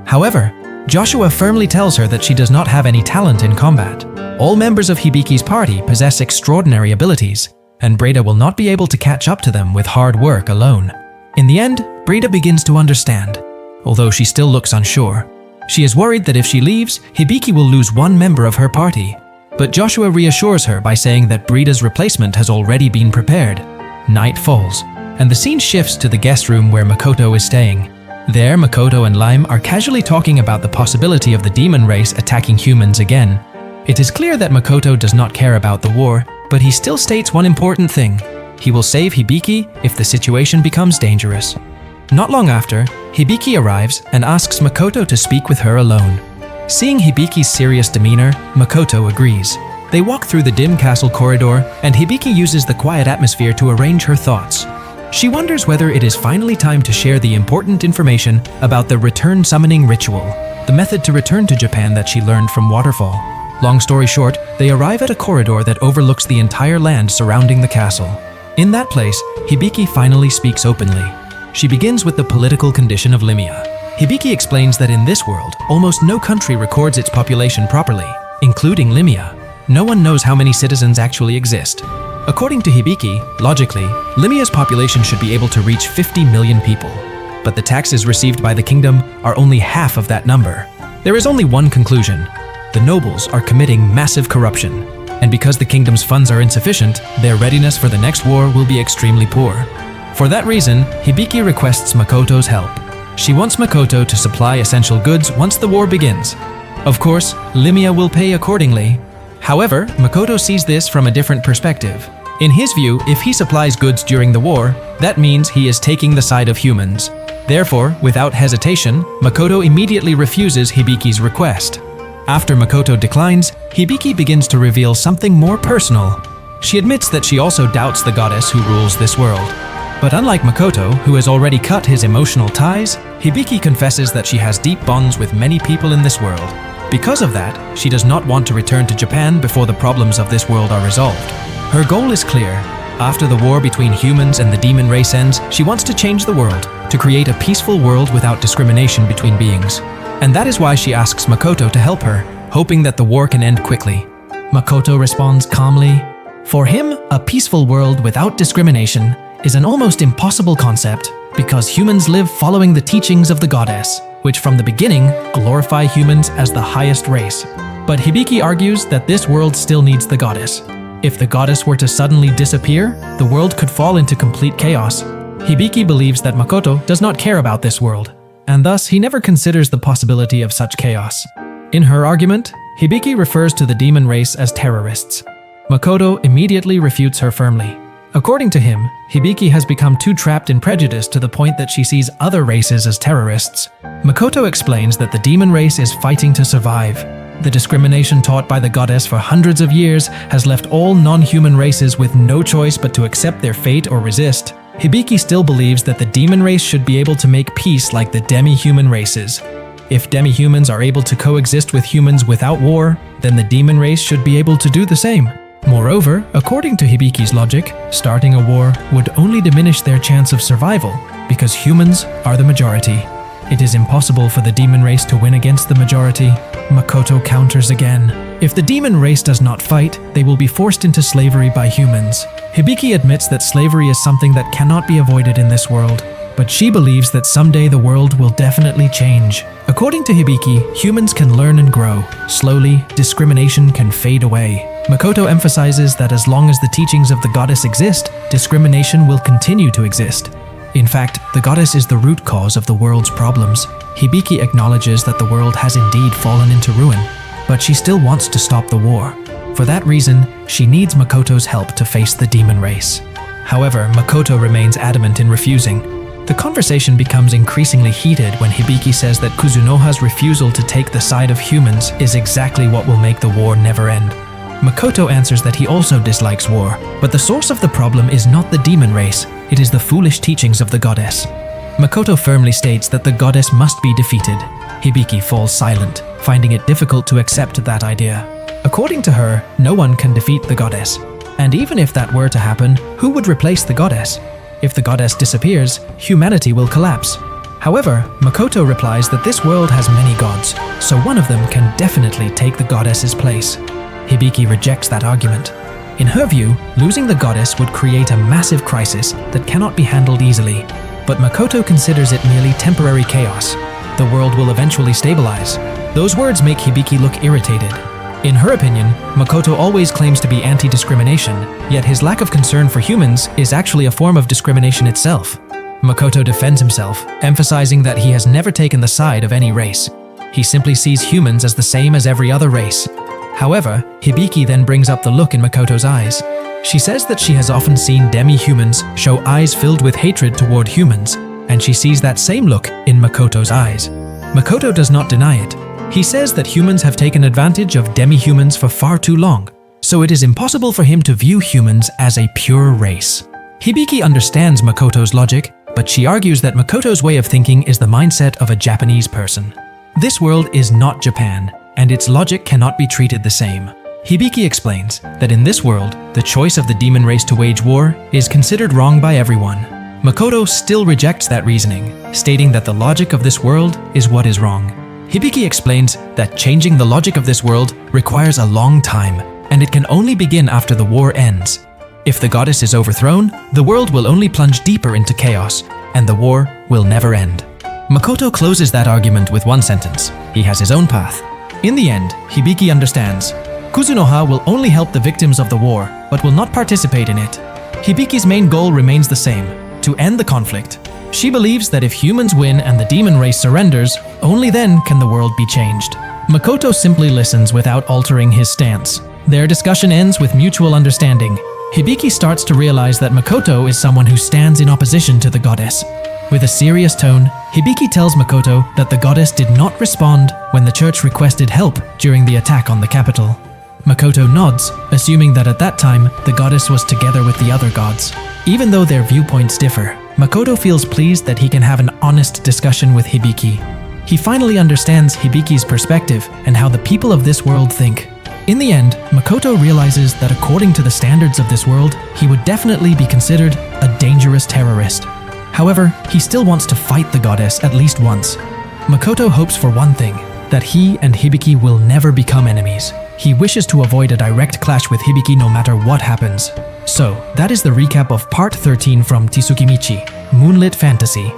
[SPEAKER 1] However, Joshua firmly tells her that she does not have any talent in combat. All members of Hibiki's party possess extraordinary abilities, and Breda will not be able to catch up to them with hard work alone. In the end, Breda begins to understand, although she still looks unsure. She is worried that if she leaves, Hibiki will lose one member of her party. But Joshua reassures her by saying that Breda's replacement has already been prepared. Night falls, and the scene shifts to the guest room where Makoto is staying. There, Makoto and Lime are casually talking about the possibility of the demon race attacking humans again. It is clear that Makoto does not care about the war, but he still states one important thing. He will save Hibiki if the situation becomes dangerous. Not long after, Hibiki arrives and asks Makoto to speak with her alone. Seeing Hibiki's serious demeanor, Makoto agrees. They walk through the dim castle corridor, and Hibiki uses the quiet atmosphere to arrange her thoughts. She wonders whether it is finally time to share the important information about the return summoning ritual, the method to return to Japan that she learned from Waterfall. Long story short, they arrive at a corridor that overlooks the entire land surrounding the castle. In that place, Hibiki finally speaks openly. She begins with the political condition of Limia. Hibiki explains that in this world, almost no country records its population properly, including Limia. No one knows how many citizens actually exist. According to Hibiki, logically, Limia's population should be able to reach 50 million people. But the taxes received by the kingdom are only half of that number. There is only one conclusion. The the nobles are committing massive corruption. And because the kingdom's funds are insufficient, their readiness for the next war will be extremely poor. For that reason, Hibiki requests Makoto's help. She wants Makoto to supply essential goods once the war begins. Of course, Limia will pay accordingly. However, Makoto sees this from a different perspective. In his view, if he supplies goods during the war, that means he is taking the side of humans. Therefore, without hesitation, Makoto immediately refuses Hibiki's request. After Makoto declines, Hibiki begins to reveal something more personal. She admits that she also doubts the goddess who rules this world. But unlike Makoto, who has already cut his emotional ties, Hibiki confesses that she has deep bonds with many people in this world. Because of that, she does not want to return to Japan before the problems of this world are resolved. Her goal is clear. After the war between humans and the demon race ends, she wants to change the world, to create a peaceful world without discrimination between beings. And that is why she asks Makoto to help her, hoping that the war can end quickly. Makoto responds calmly. For him, a peaceful world without discrimination is an almost impossible concept because humans live following the teachings of the goddess, which from the beginning glorify humans as the highest race. But Hibiki argues that this world still needs the goddess. If the goddess were to suddenly disappear, the world could fall into complete chaos. Hibiki believes that Makoto does not care about this world, and thus he never considers the possibility of such chaos. In her argument, Hibiki refers to the demon race as terrorists. Makoto immediately refutes her firmly. According to him, Hibiki has become too trapped in prejudice to the point that she sees other races as terrorists. Makoto explains that the demon race is fighting to survive. The discrimination taught by the goddess for hundreds of years has left all non-human races with no choice but to accept their fate or resist. Hibiki still believes that the demon race should be able to make peace like the demi-human races. If demi-humans are able to coexist with humans without war, then the demon race should be able to do the same. Moreover, according to Hibiki's logic, starting a war would only diminish their chance of survival because humans are the majority. It is impossible for the demon race to win against the majority. Makoto counters again. If the demon race does not fight, they will be forced into slavery by humans. Hibiki admits that slavery is something that cannot be avoided in this world, but she believes that someday the world will definitely change. According to Hibiki, humans can learn and grow. Slowly, discrimination can fade away. Makoto emphasizes that as long as the teachings of the goddess exist, discrimination will continue to exist. In fact, the goddess is the root cause of the world's problems. Hibiki acknowledges that the world has indeed fallen into ruin, but she still wants to stop the war. For that reason, she needs Makoto's help to face the demon race. However, Makoto remains adamant in refusing. The conversation becomes increasingly heated when Hibiki says that Kuzunoha's refusal to take the side of humans is exactly what will make the war never end. Makoto answers that he also dislikes war, but the source of the problem is not the demon race, it is the foolish teachings of the goddess. Makoto firmly states that the goddess must be defeated. Hibiki falls silent, finding it difficult to accept that idea. According to her, no one can defeat the goddess. And even if that were to happen, who would replace the goddess? If the goddess disappears, humanity will collapse. However, Makoto replies that this world has many gods, so one of them can definitely take the goddess's place. Hibiki rejects that argument. In her view, losing the goddess would create a massive crisis that cannot be handled easily. But Makoto considers it merely temporary chaos. The world will eventually stabilize. Those words make Hibiki look irritated. In her opinion, Makoto always claims to be anti-discrimination, yet his lack of concern for humans is actually a form of discrimination itself. Makoto defends himself, emphasizing that he has never taken the side of any race. He simply sees humans as the same as every other race. However, Hibiki then brings up the look in Makoto's eyes. She says that she has often seen demi-humans show eyes filled with hatred toward humans, and she sees that same look in Makoto's eyes. Makoto does not deny it. He says that humans have taken advantage of demi-humans for far too long, so it is impossible for him to view humans as a pure race. Hibiki understands Makoto's logic, but she argues that Makoto's way of thinking is the mindset of a Japanese person. This world is not Japan, and its logic cannot be treated the same. Hibiki explains that in this world, the choice of the demon race to wage war is considered wrong by everyone. Makoto still rejects that reasoning, stating that the logic of this world is what is wrong. Hibiki explains that changing the logic of this world requires a long time, and it can only begin after the war ends. If the goddess is overthrown, the world will only plunge deeper into chaos, and the war will never end. Makoto closes that argument with one sentence: he has his own path. In the end, Hibiki understands. Kuzunoha will only help the victims of the war, but will not participate in it. Hibiki's main goal remains the same, to end the conflict. She believes that if humans win and the demon race surrenders, only then can the world be changed. Makoto simply listens without altering his stance. Their discussion ends with mutual understanding. Hibiki starts to realize that Makoto is someone who stands in opposition to the goddess. With a serious tone, Hibiki tells Makoto that the goddess did not respond when the church requested help during the attack on the capital. Makoto nods, assuming that at that time, the goddess was together with the other gods. Even though their viewpoints differ, Makoto feels pleased that he can have an honest discussion with Hibiki. He finally understands Hibiki's perspective and how the people of this world think. In the end, Makoto realizes that according to the standards of this world, he would definitely be considered a dangerous terrorist. However, he still wants to fight the goddess at least once. Makoto hopes for one thing, that he and Hibiki will never become enemies. He wishes to avoid a direct clash with Hibiki no matter what happens. So, that is the recap of Part 13 from Tsukimichi, Moonlit Fantasy.